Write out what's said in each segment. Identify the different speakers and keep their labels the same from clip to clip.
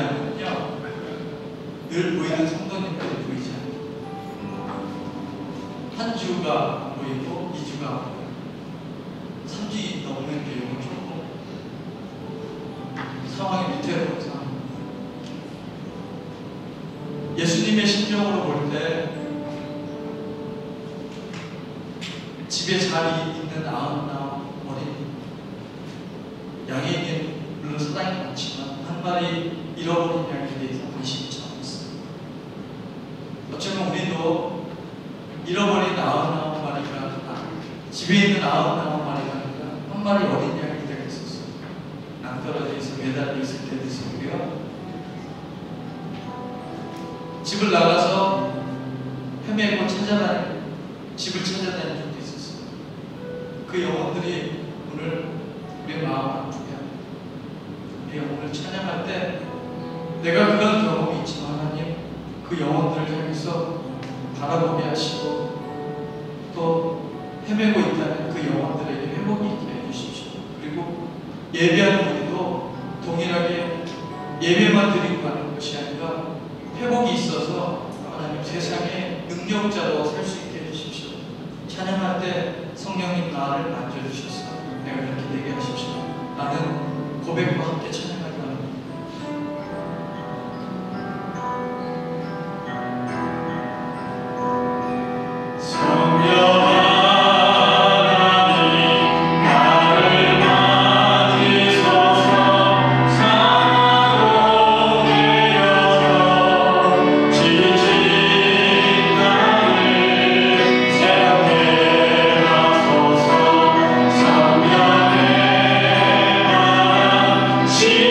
Speaker 1: 보이냐면요, 늘 보이는 성도님들이 보이지 않아요. 한 주가 보이고 2주가 보여요. 3주 넘는 경우는 조금 상황이 위태로운 상황입니다. 예수님의 심정으로 볼 때 집에 잘 있는 99 어린이, 양에게는 물론 사랑이 많지만 한 마리 잃어버린 양에 대해서 관심이 참 없습니다. 어쩌면 우리도 잃어버린 99마리가 집에 있는 99마리가 아니라 한 마리 어린 양이 되겠었어요. 낭떠러져 있어 매달려 있을 때도 있었고요. 집을 나가서 헤매고 집을 찾아다니는 적도 있었어요. 그 영혼들이 오늘 우리의 마음을 아프게 합니다. 우리 영혼을 찬양할 때 내가 그런 경험이 있지만 하나님 그 영혼들을 향해서 바라보게 하시고 또 헤매고 있다는 그 영혼들에게 회복이 있게 해주십시오. 그리고 예배하는 우리도 동일하게 예배만 드리고 가는 것이 아니라 회복이 있어서 하나님 세상의 능력자로 살 수 있게 해주십시오. 찬양할 때 성령님 나를 만져주셔서 내가 그렇게 되게 하십시오. 나는 고백과 함께 찬양하기 바랍니다.
Speaker 2: 시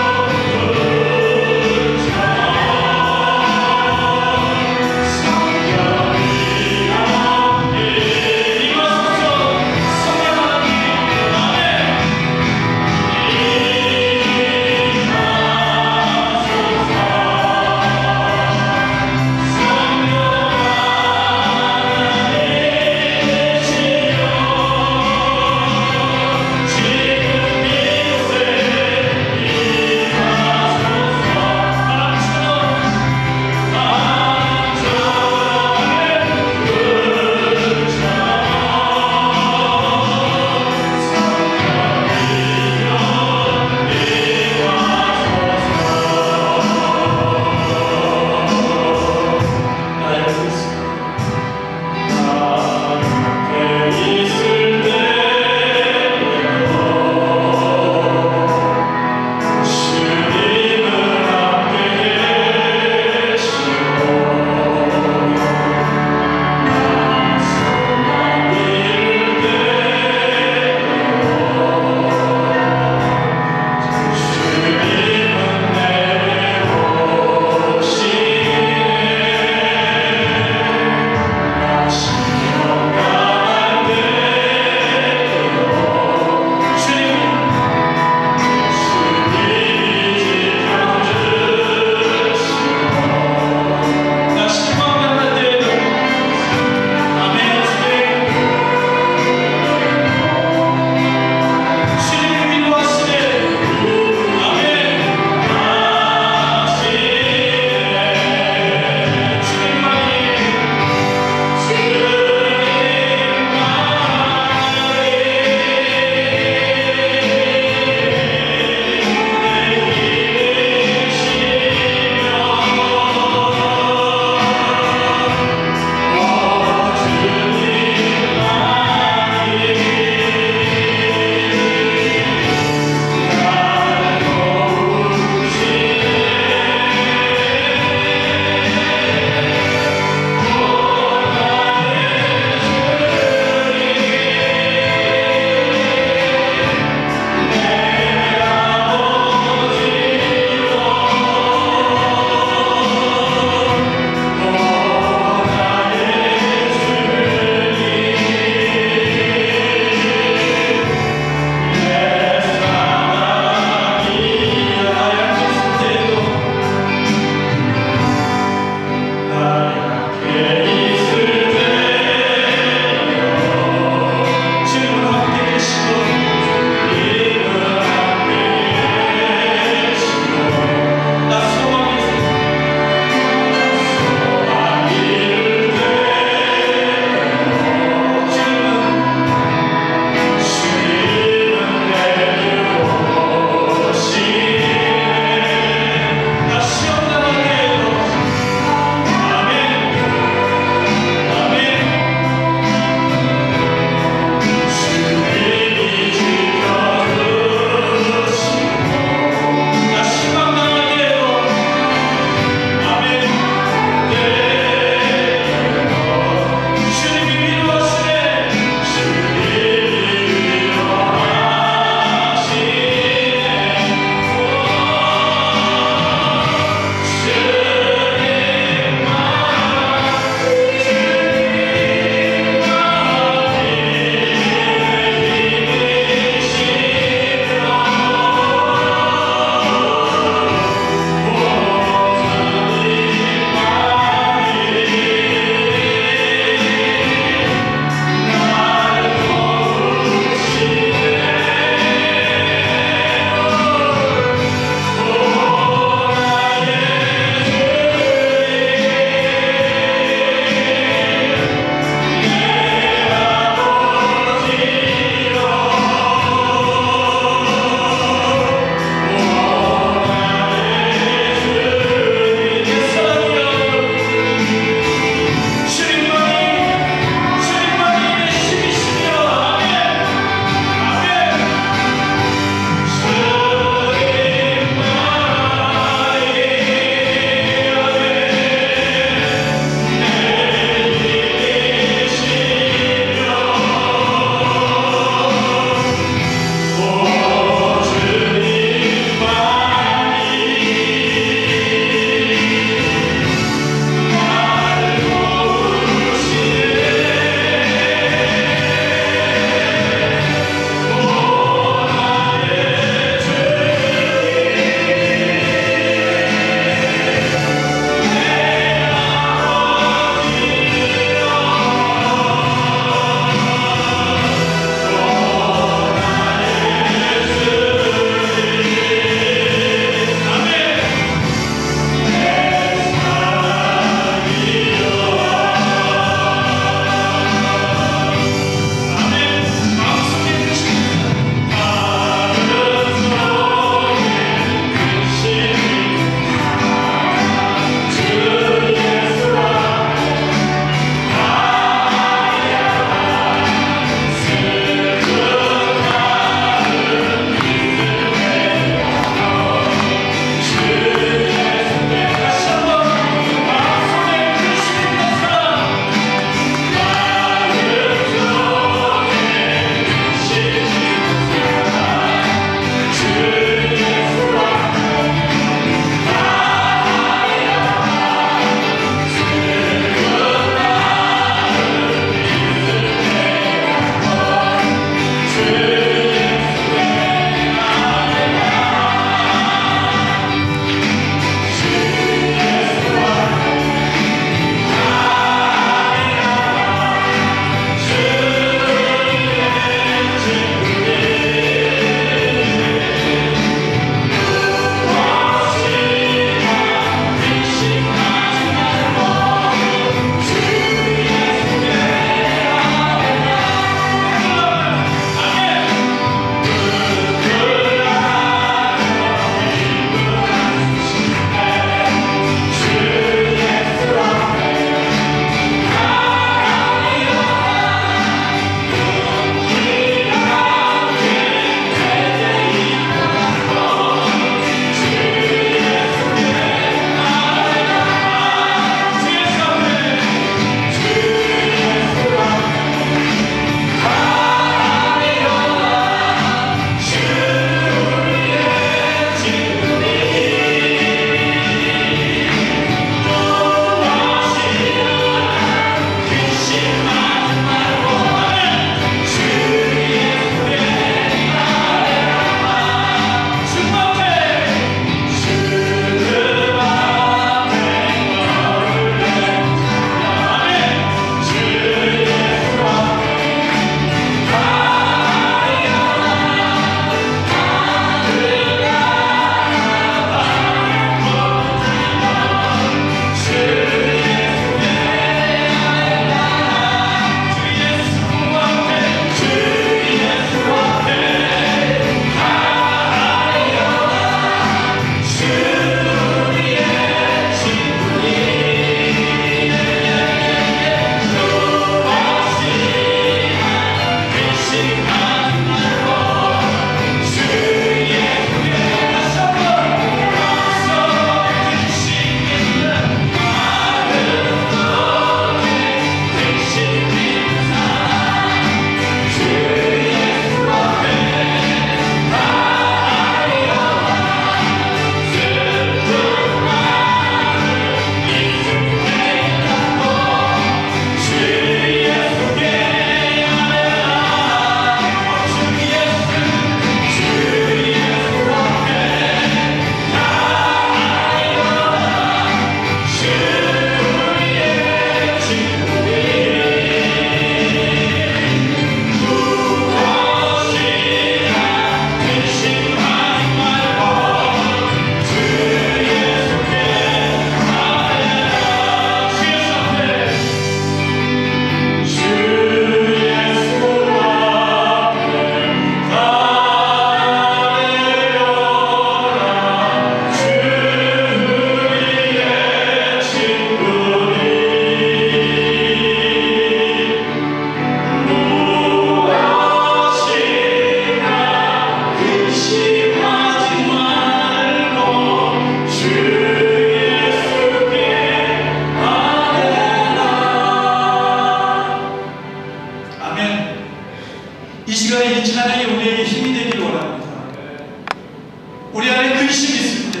Speaker 1: 우리 안에 근심이 있을 때,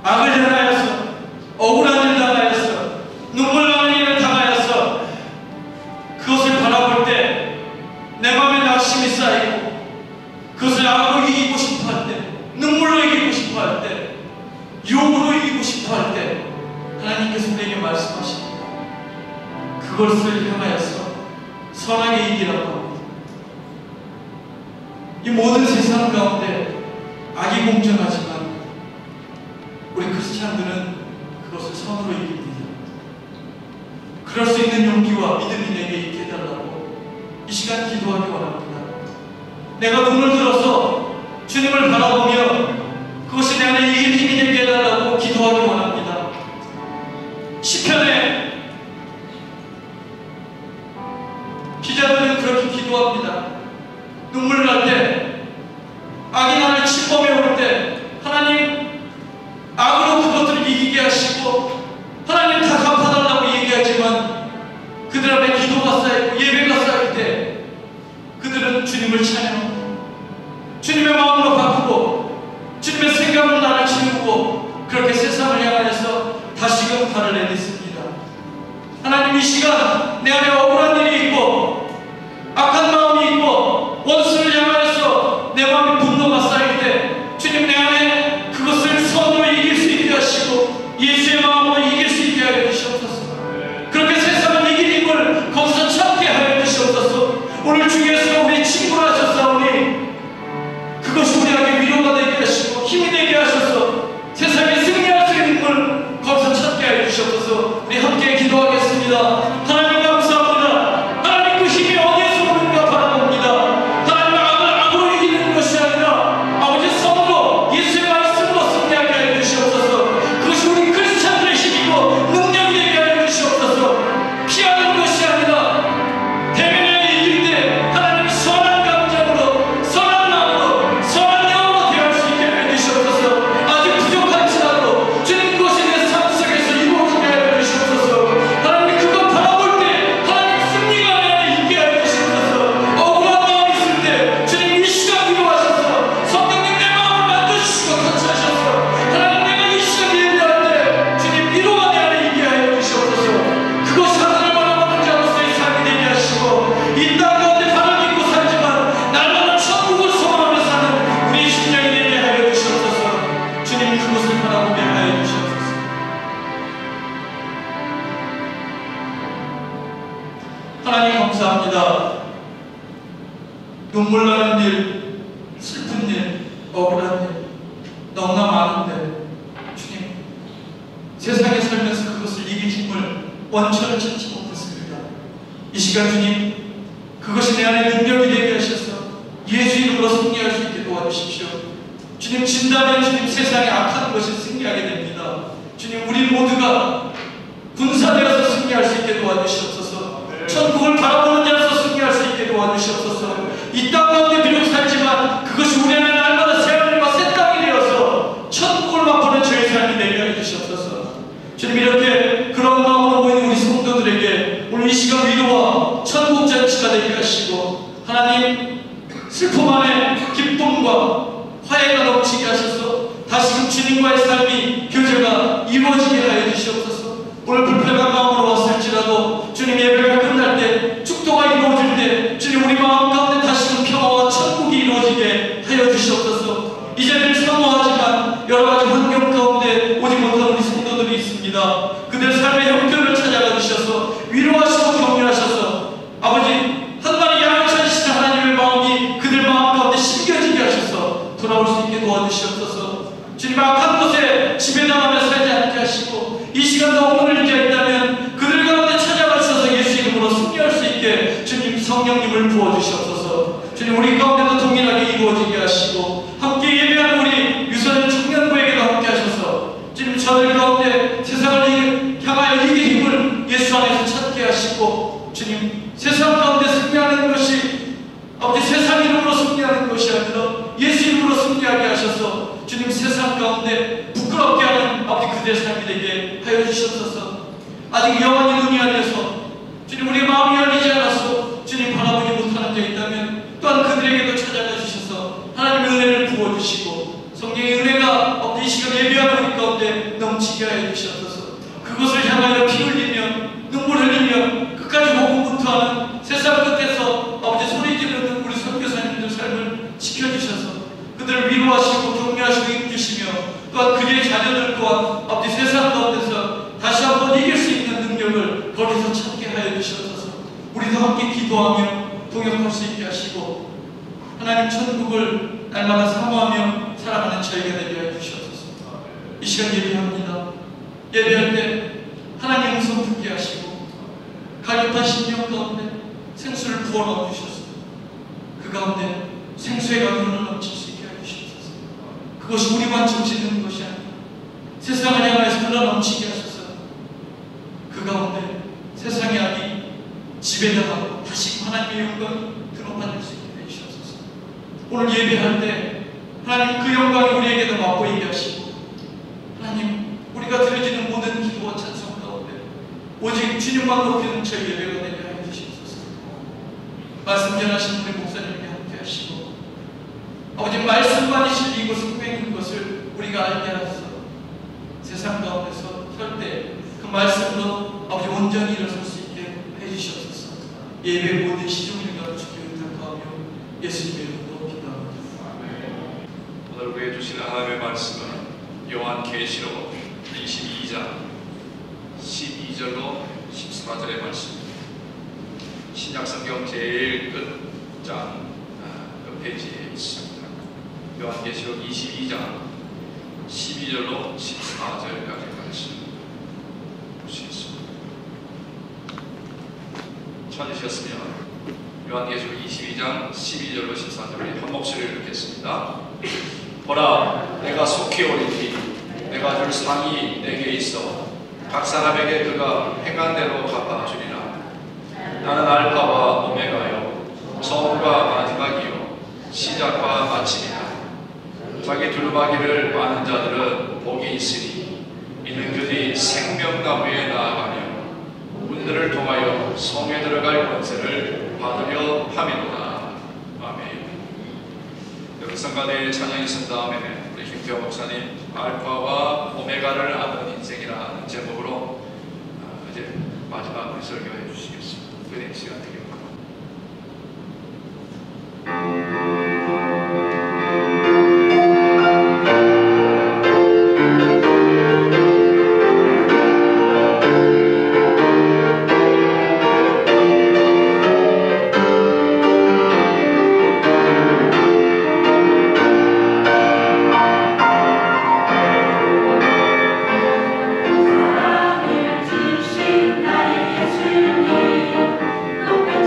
Speaker 1: 악을 당하여서, 억울한 일 당하여서, 눈물 나는 일을 당하여서 그것을 바라볼 때 내 마음에 낙심이 쌓이고 그것을 악으로 이기고 싶어 할 때, 눈물로 이기고 싶어 할 때, 유혹으로 이기고 싶어 할 때 하나님께서 우리에게 말씀하십니다. 그것을 향하여서 선하게 이기라고 합니다. 이 모든 세상 가운데 악이 공정하지만 우리 크리스찬들은 그것을 선으로 이깁니다. 그럴 수 있는 용기와 믿음이 내게 있게 해달라고 이 시간 기도하기 원합니다. 내가 눈을 들어서 주님을 바라보며 그것이 내 안에 이길 힘이 되게 해달라고 기도하기 원합니다. 시편에 기자들은 그렇게 기도합니다. 눈물 날 때, 악이 나를 침범해 올 때 하나님 악으로 그것들을 이기게 하시고 하나님 다 갚아달라고 얘기하지만 그들 앞에 기도가 쌓이고 예배가 쌓일 때 그들은 주님을 찬양하고 주님의 마음으로 바꾸고 주님의 생각으로 나를 채우고 그렇게 세상을 향하여서 다시금 발을 내딛습니다. 하나님 이 시간 내 안에 억울한 일이 있고 악한 마음이 있고 원수를 향하여서 내 마음에 분노가 쌓일 때 주님 내 안에 그것을 선으로 이길 수 있게 하시고 예수의 마음으로 이길 수 있게 하여 주시옵소서. 그렇게 세상을 이길 힘을 거기서 찾게 하여 주시옵소서. 오늘 주 예수가 우리 친구를 하셨사오니 그것이 우리에게 위로가 되게 하시고 힘이 되게 하셔서 세상에 승리할 수 있는 힘을 거기서 찾게 하여 주시옵소서. 우리 함께 기도하겠습니다. 하나님 감사합니다. 하나님 그 힘이 어디에서 오는가 바라봅니다. 하나님 악으로 이기는 것이 아니라 아버지 선으로 예수의 말씀으로 승리하게 하여 주시옵소서. 그것이 우리 크리스찬들의 힘이고 능력이 되게 하여 주시옵소서. 피하는 것이 아니라 대면에 이길 때 하나님 선한 감정으로 선한 마음으로 선한 영으로 대할 수 있게 하여 주시옵소서. 아직 부족할지라도 주님 그것이 내 삶 속에서 이루어지게 하여 주시옵소서. 하나님 그것 바라볼 때 하나님 승리가 내 안에 있게 하여 주시옵소서. 억울한 마음이 있을 때 주님 이 시간 위로하셔서 성령님 내 마음을 만져주시고 터치하셔서 하나님 내가 이 시간 예배할 때 주님 위로가 내 안에 있게 하여 주시옵소서. 그것이 하늘을 바라보는 자로서의 삶이 되게 하시고 이 땅 가운데 발을 믿고 살지만 날마다 천국을 소망하며 사는 우리 심령이 되게 하여 주시옵소서. 주님 그것을 바라보게 하여 주시옵소서. 하나님 감사합니다. 눈물 나는 일, 슬픈 일, 억울한 일 너무나 많은데 주님 세상에 살면서 그것을 이길 힘을 원천을 찾지 못했습니다. 이 시간 주님 그것이 내 안에 능력이 되게 하셔서 예수 이름으로 승리할 수 있게 도와주십시오. 주님 진다면 주님 세상에 악한 것이 승리하게 됩니다. 주님 우리 모두가 분사되어서 승리할 수 있게 도와주시옵소서. 천국을 바라보는 자로서 승리할 수 있게 도와주시옵소서. 이 땅 가운데 비록 살지만 그것이 우리 안에 날마다 새하늘과 새 땅이 되어서 천국을 맛보는 저의 삶이 되게 하여 주시옵소서. 주님 이렇게 그런 마음으로 모이는 우리 성도들에게 오늘 이 시간 위로와 천국 잔치가 되게 하시고 하나님 슬픔 안에 기쁨과 화해가 넘치게 하셔서 다시금 주님과의 삶이 교제가 이루어지게 하여 주시옵소서. 오늘 불편한 마음으로 왔을지라도 주님 예배가 끝날 때 축도가 이루어질 때 주님 우리 마음 가운데 다시금 평화와 천국이 이루어지게 하여 주시옵소서. 이제 늘 사모하지만 여러 가지 환경 가운데 오지 못한 우리 성도들이 있습니다. 그들 삶의 형편을 찾아가 주셔서 위로하시고 격려하셔서 아버지 한 마리 양을 찾으시는 하나님의 마음이 그들 마음 가운데 심겨지게 하셔서 돌아올 수 있게 도와주시옵소서. 주님 악한 곳에 지배당하며 살지 않게 하시고 이 시간도 억울을 잃게 했다면 그들 가운데 찾아가 주셔서 예수 이름으로 승리할 수 있게 주님 성령님을 부어주시옵소서. 주님 우리 가운데도 동일하게 이루어지게 하시고 함께 예배하는 우리 유소년 청년부에게도 함께 하셔서 주님 저들 가운데 세상을 향하여 이길 힘을 예수 안에서 찾게 하시고 주님 세상 가운데 승리하는 것이 아버지 세상 이름으로 승리하는 것이 아니라 예수 이름으로 승리하게 하셔서 주님 세상 가운데 부끄럽게 하는 아버지 그들의 삶이 되게 하여 주시옵소서. 아직 영원히 눈이 열려서 주님 우리 마음이 열리지 않아서 주님 바라보지 못하는 자 있다면 또한 그들에게도 찾아가 주셔서 하나님의 은혜를 부어주시고 성령 넘치게 하여 주시옵소서. 그것을 향하여 피 흘리며 눈물 흘리며 끝까지 고군분투하는 세상 끝에서 아버지 소리 지르는 우리 선교사님들 삶을 지켜주셔서 그들을 위로하시고 격려하시고 힘주시며 또한 그의 자녀들 또한 아버지 세상 가운데서 다시 한번 이길 수 있는 능력을 거기서 찾게 하여 주시옵소서. 우리도 함께 기도하며 동역할 수 있게 하시고 하나님 천국을 날마다 사모하며 살아가는 저희가 되게 하여 주시옵소서. 이 시간 예배합니다. 예배할 때 하나님 음성 듣게 하시고 갈급한 심령 가운데 생수를 부어 넣어 주셔서 그 가운데 생수의 강물을 넘칠 수 있게 하여 주시옵소서. 그것이 우리만 정신있는 것이 아니라 세상을 향해서 흘러 넘치게 하셔서 그 가운데 세상의 악이 지배당하고 다시 하나님의 영광이 드러받을 수 있게 해주시옵소서. 오늘 예배할 때 하나님 그 영광이 우리에게도 맛보이게 하시고 하나님 우리가 드려지는 모든 기도와 찬송 가운데 오직 주님만 높이는 저희 예배가 되게 하여 주시옵소서. 말씀 전하신 우리 목사님께 함께 하시고 아버지 말씀만이 실리고 생명인 것을 우리가 알게 하소서. 세상 가운데서 설 때 그 말씀으로 아버지 온전히 일어설 수 있게 해주시옵소서. 예배 모든 시종일관 주께 의탁하며 예수님의 이름으로 기도합니다.
Speaker 2: 오늘 우리에게 주신 하나님의 말씀은 요한계시록 22장 12절로 14절의 말씀입니다. 신약성경 제일 끝장 페이지에 있습니다. 요한계시록 22장 12절로 14절까지 말씀 보시겠습니다. 찾으셨으면 요한계시록 22장 12절로 14절을 한 목소리로 읽겠습니다. 보라, 내가 속히 오리니 내가 줄 상이 내게 있어 각 사람에게 그가 행한 대로 갚아주리라. 나는 알파와 오메가요 처음과 마지막이요 시작과 마침이다. 자기 두루마기를 아는 자들은 복이 있으니 이는 그들이 생명나무에 나아가며 문들을 통하여 성에 들어갈 권세를 받으려 함이로다. 아멘. 여기서가 내일 찬양이 쓴 다음에는 우리 김태호 목사님 알파와 오메가를 아는 인생이라는 제목으로 이제 마지막 우리 설교해 주시겠습니다. 은혜 시간 되겠습니다.
Speaker 3: 사랑을 주신 나의 예수님 높은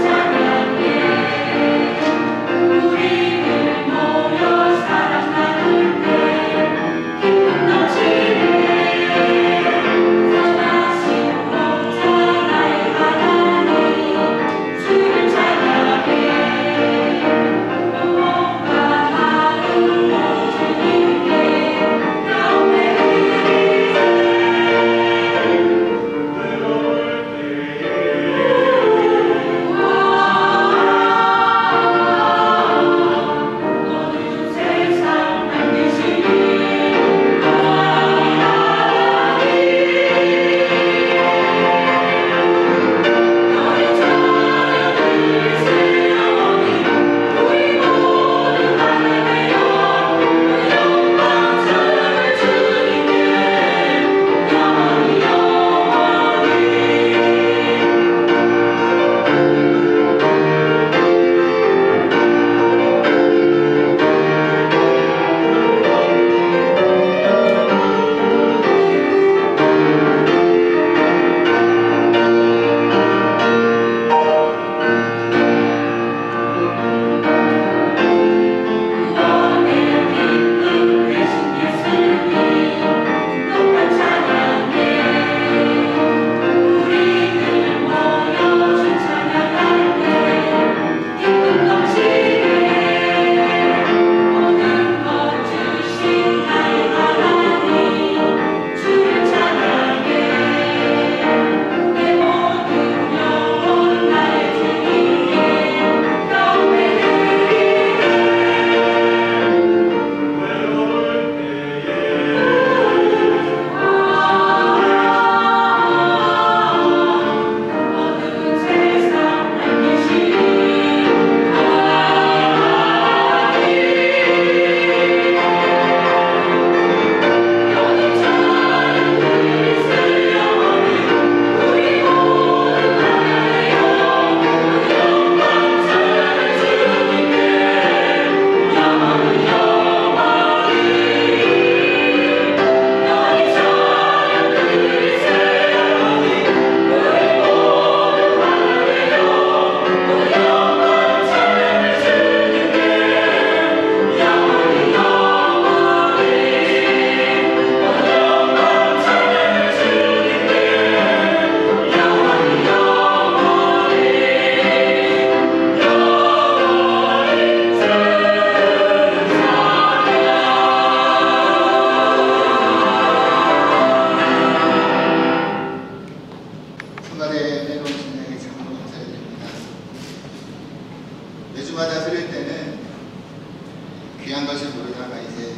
Speaker 3: 죄송할지 모르다가 이제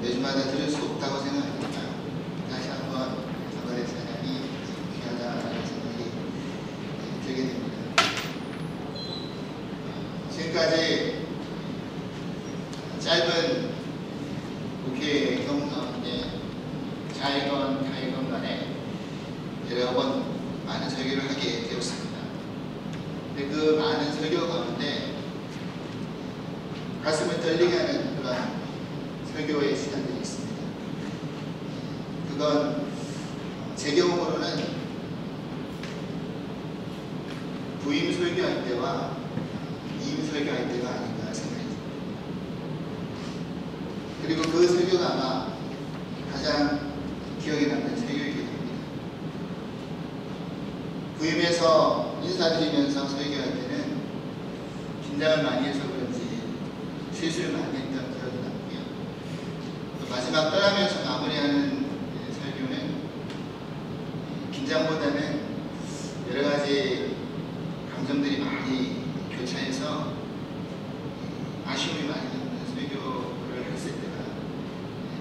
Speaker 3: 매주마다 들을 수 없다고 생각하니까 다시 한번 사발의 찬양이 귀하다는 생각이 들게 됩니다. 지금까지 짧은 국회 경험 가운데 자이건 가이건 간에 여러 번 많은 설교를 하게 되었습니다. 근데 그 많은 설교 가운데 가슴을 떨리게 하는 그런 설교의 시간들이 있습니다. 그건 제 경험으로는 부임 설교할 때와 이임 설교할 때가 아닌가 생각이 듭니다. 그리고 그 설교가 아마 가장 기억에 남는 설교이게 됩니다. 부임해서 인사드리면서 설교할 때는 긴장을 많이 해서 그런지 실수를 많이 했던 기억이 남고요. 또 마지막 떠나면서 마무리하는 설교는 긴장보다는 여러 가지 감정들이 많이 교차해서 아쉬움이 많이 남는 설교를 했을 때가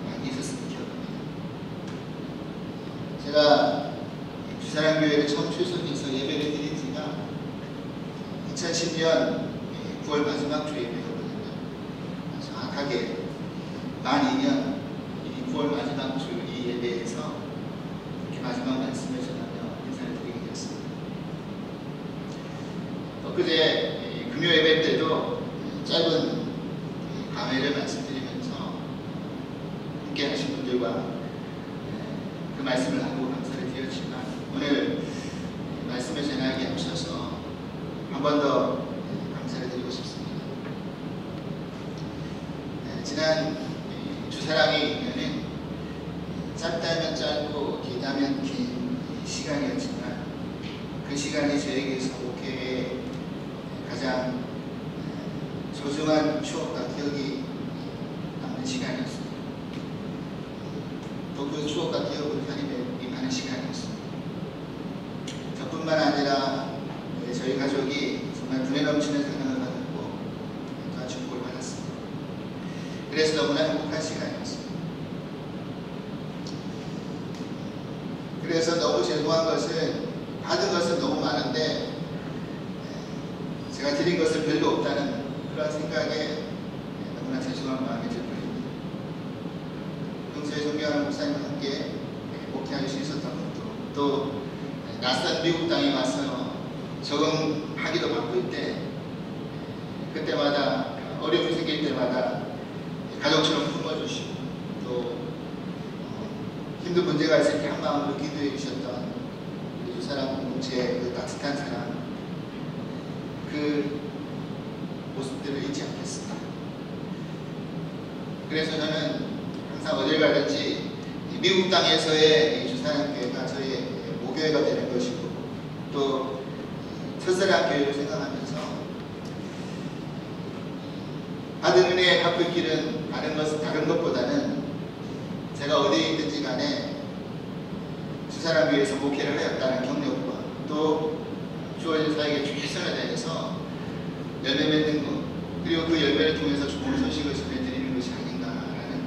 Speaker 3: 많이 있었으면 기억합니다. 제가 주사랑교회를 처음 출석해서 예배를 드린 지가 2010년 9월 마지막 주 예배였거든요. 정확하게 만 2년 이 9월 마지막 주 이 예배에서 이렇게 마지막 말씀을 전하며 인사를 드리게 되었습니다. 엊그제 금요 예배 때도 짧은 감회를 말씀드리면서 함께 하신 분들과 그 말씀을 나누고 감사를 드렸지만 오늘 말씀을 전하기 앞서서 한 번 더 감사를 드리고 싶습니다. 지난 주사랑의 인연은 짧다면 짧고 길다면 긴 시간이었지만 그 시간이 저에게서 목회의 가장 소중한 추억과 기억이 남는 시간이었습니다. 또 그 추억과 기억을 편입해 임하는 시간이었습니다. 저뿐만 아니라 저희 가족이 정말 분에 넘치는 사랑을 받았고 또한 축복을 받았습니다. 그래서 너무나 행복한 시간이었습니다. 그래서 너무 죄송한 것은 받은 것은 너무 많은데 제가 드린 것은 별로 없다는 그런 생각에 너무나 죄송한 마음이 들고입니다. 평소에 존경하는 목사님과 함께 목회할 수 있었던 것도 또 낯선 미국 땅에 와서 적응하기도 바쁠 때 그때마다 어려움이 생길 때마다 가족처럼 품어주시고 또 힘든 문제가 있을 때 한 마음으로 기도해 주셨던 우리 주사랑 공동체의 그 따뜻한 사랑 그 모습들을 잊지 않겠습니다. 그래서 저는 항상 어딜 가든지 미국 땅에서의 이 주사랑교회가 저의 모교회가 되는 것이고 또 첫사랑교회를 생각하면서 받은 은혜에 갚을 길은 다른 것보다는 제가 어디에 있든지 간에 주사랑교회에서 목회를 하였다는 경력과 또 주어진 사역에 최선을 다해서 열매 맺는 것 그리고 그 열매를 통해서 좋은 소식을 전해드리는 것이 아닌가라는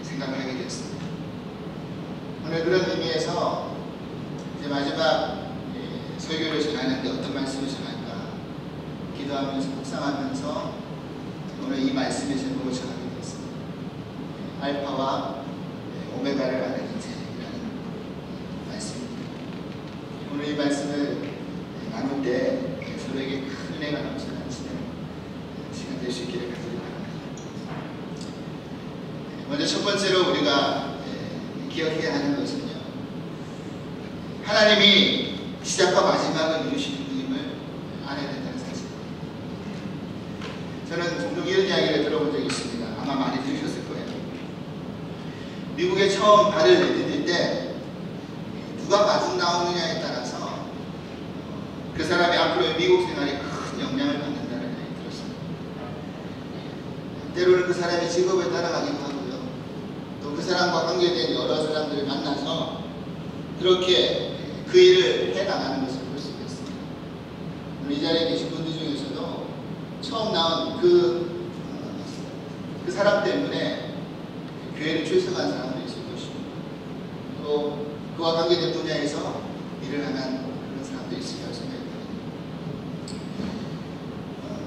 Speaker 3: 생각을 하게 되었습니다. 오늘 그런 의미에서 이제 마지막 설교를 전하는데 어떤 말씀을 전할까 기도하면서 묵상하면서 오늘 이 말씀의 제목을 전하게 되었습니다. 알파와 오메가를 아는 인생이라는 말씀입니다. 오늘 이 말씀을 나눌 때 서로에게 큰 은혜가 넘쳐나는 시간 될 수 있기를 간절히 바랍니다. 먼저 첫 번째로 우리가 기억해야 하는 것은요. 하나님이 시작과 마지막을 이루시는 분임을 알아야 된다는 사실입니다. 저는 종종 이런 이야기를 들어본 적이 있습니다. 아마 많이 들으셨을 거예요. 미국에 처음 발을 내디딜 때 누가 마중 나오느냐에 따라서 그 사람이 앞으로의 미국 생활에 큰 영향을 받는다는 이야기 들었습니다. 때로는 그 사람의 직업을 따라가기도 하고요. 또 그 사람과 관계된 여러 사람들을 만나서 그렇게 그 일을 해나가는 것을 볼 수가 있습니다. 이 자리에 계신 분들 중에서도 처음 나온 그 사람 때문에 때문에 교회를 출석한 사람도 있을 것이고 또 그와 관계된 분야에서 일을 하는 그런 사람도 있을 거라고 생각합니다.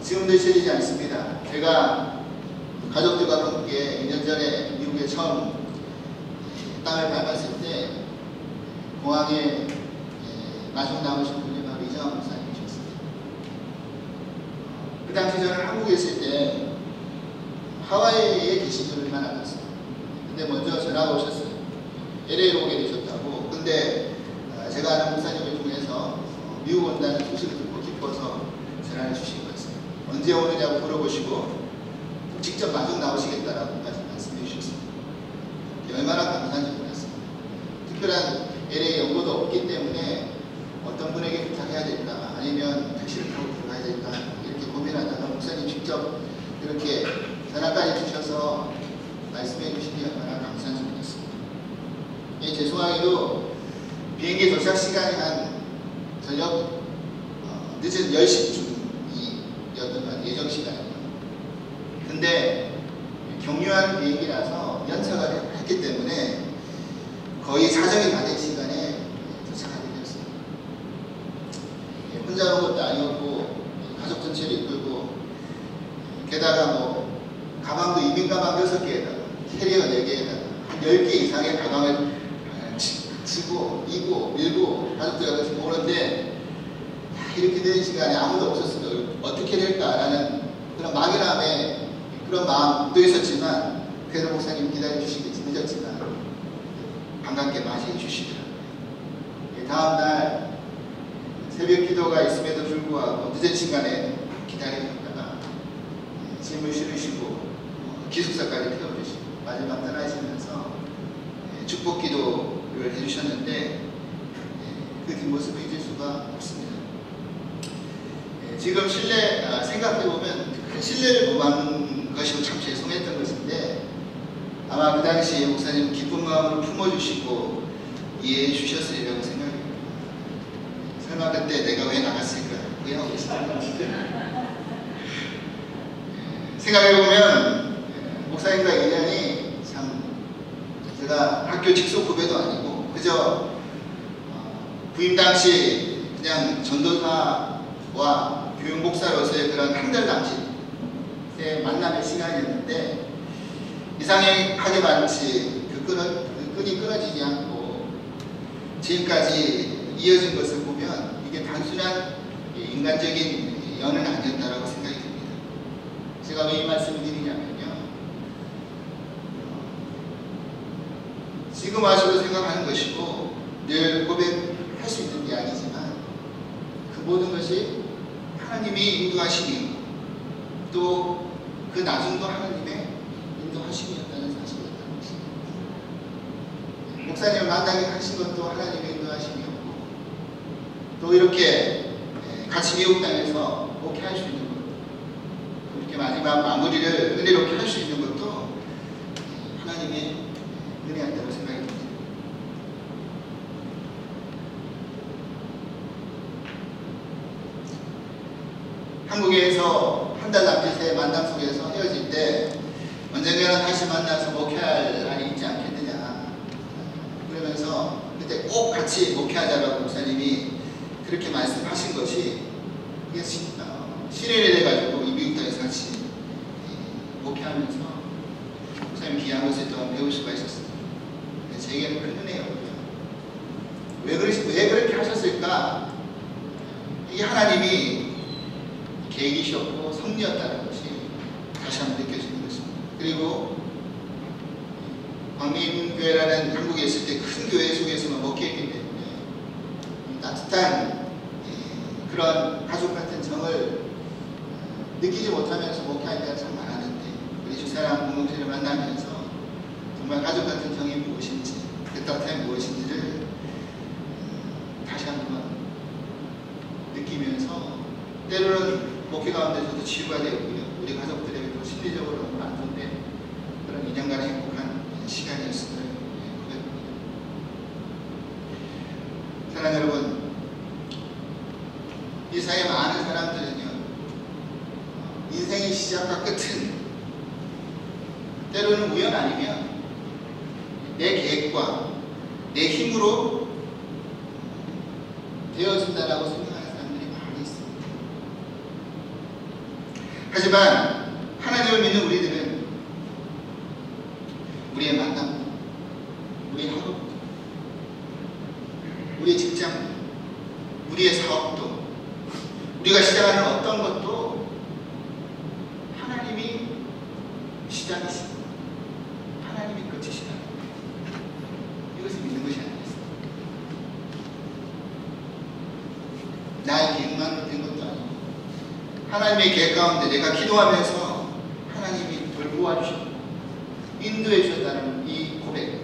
Speaker 3: 지금도 잊혀지지 않습니다. 제가 가족들과 함께 2년 전에 미국에 처음 땅을 밟았을 때 공항에 마중 나오신 분이 바로 이정환 목사님이셨습니다. 그 당시 저는 한국에 있을 때 하와이에 계신 줄만 알았어요. 근데 먼저 전화가 오셨어요. LA로 오게 되셨다고. 근데 제가 아는 목사님을 통해서 미국 온다는 소식을 듣고 기뻐서 전화를 주신 거였어요. 언제 오느냐고 물어보시고 직접 마중 나오시겠다라고까지 말씀해 주셨습니다. 얼마나 감사한지 몰랐습니다. 특별한 LA 연고도 없기 때문에 어떤 분에게 부탁해야 될까 아니면 택시를 타고 들어가야 될까 이렇게 고민하다가 목사님 직접 이렇게 전화까지 주셔서 말씀해 주시니 얼마나 감사한지 몰랐습니다. 죄송하게도 비행기 도착 시간이 한 저녁 늦은 10시쯤이었던 것 예정 시간이에요. 근데 경유한 비행기라서 연착을 했기 때문에 거의 사정이 다 된 시간에 도착하게 되었습니다. 혼자 온 것도 아니었고 가족 전체를 이끌고 게다가 뭐 가방도 이민 가방 6개에다가 캐리어 4개에다가 한 10개 이상의 가방을 치고 이고 밀고 가족들과 같이 오는데 이렇게 된 시간에 아무도 없었으면 어떻게 될까라는 그런 막연함에 그런 마음도 있었지만 그래도 목사님 기다려주시겠지 늦었지만 반갑게 맞이해 주시더라고요. 다음날 새벽 기도가 있음에도 불구하고 늦은 시간에 기다리셨다가 짐을 실으시고 기숙사까지 태워주시고 마지막 떠나시면서 축복 기도를 해주셨는데 그 뒷모습을 잊을 수가 없습니다. 지금 생각해보면 큰 신뢰를 못한 것이 참 죄송했던 것인데 아마 그 당시에 목사님 기쁜 마음으로 품어주시고 이해해 주셨으리라고 생각합니다. 설마 그때 내가 왜 나갔을까 후회하고 있습니다. 생각해보면 목사님과 인연이 참 제가 학교 직속 후배도 아니고 그저 부임 당시 그냥 전도사와 교육목사로서의 그런 한 달 당시의 만남의 시간이었는데 이상하게 마치 그 끈이 끊어지지 않고 지금까지 이어진 것을 보면 이게 단순한 인간적인 연은 아니었다라고 생각이 듭니다. 제가 왜 이 말씀을 드리냐면요. 지금 와서도 생각하는 것이고 늘 고백할 수 있는 이야기지만 그 모든 것이 하나님이 인도하시니 또 그 나중도 하나님의 인도하심이었다는 사실이었다는 것입니다. 목사님을 만나게 하신 것도 하나님의 인도하심이었고 또 이렇게 같이 미국 땅에서 목회할 수 있는 것 이렇게 마지막 마무리를 은혜롭게 할 수 있는 것도 하나님의 은혜였다고 생각이 듭니다. 한국에서 한 달 남짓의 만남 속에서 헤어질 때 언젠가는 다시 만나서 목회할 날이 있지 않겠느냐 그러면서 그때 꼭 같이 목회하자라고 목사님이 그렇게 말씀하신 것이 실현이 돼가지고 이 미국 땅에서 같이 목회하면서 목사님 귀한 것을 또 배울 수가 있었습니다. 제게는 큰 은혜였고요. 왜 그렇게 하셨을까? 이게 하나님이 계획이셨고 섭리였다는 것이 다시 한번 느껴지는 것입니다. 그리고 광림교회라는 한국에 있을 때 큰 교회 속에서만 목회했기 때문에 따뜻한 그런 가족 같은 정을 느끼지 못하면서 목회할 때가 참 많았는데 우리 주사람 공동체를 만나면서 정말 가족 같은 정이 무엇인지 그 따뜻함이 무엇인지를 다시 한번 느끼면서 때로는 목회 가운데서도 치유가 되었고요. 우리 가족들에게도 심리적으로 너무 안정된 그런 2년간의 행복한 시간이었음을 고백합니다. 사랑하는 여러분, 이 사회의 많은 사람들은요 인생의 시작과 끝은 때로는 우연 아니면 내 계획과 내 힘으로 되어진다라고 생각하는 사람들이 많이 있습니다. 하지만 하나님을 믿는 우리들은 우리의 만남, 우리의 학업, 우리의 직장, 우리의 사업도, 우리가 시작하는 어떤 것도 하나님이 시작이시고 하나님이 끝이시다. 이것을 믿는 것이 아니겠습니까? 나의 계획만 된 것도 아니고 하나님의 계획 가운데 내가 기도하면서 하나님이 돌보아주시고 인도해 주셨다는 이 고백,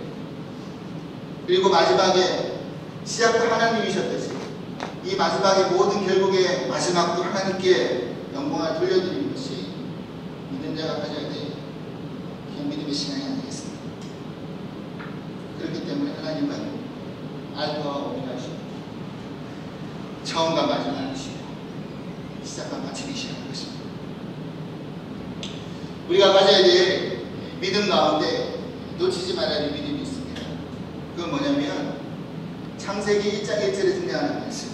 Speaker 3: 그리고 마지막에 시작도 하나님이셨듯이 이 마지막에 모든 결국에 마지막도 하나님께 영광을 돌려드리는 것이 믿는 자가 가져야 될 믿음의 신앙이 아니겠습니까? 그렇기 때문에 하나님은 알파와 오메가이시고 처음과 마지막이시고 시작과 마침이시라는 것입니다. 우리가 가져야 될 믿음 가운데 놓치지 말아야 할 믿음이 있습니다. 그건 뭐냐면 창세기 1장 1절에 등장하는 말씀,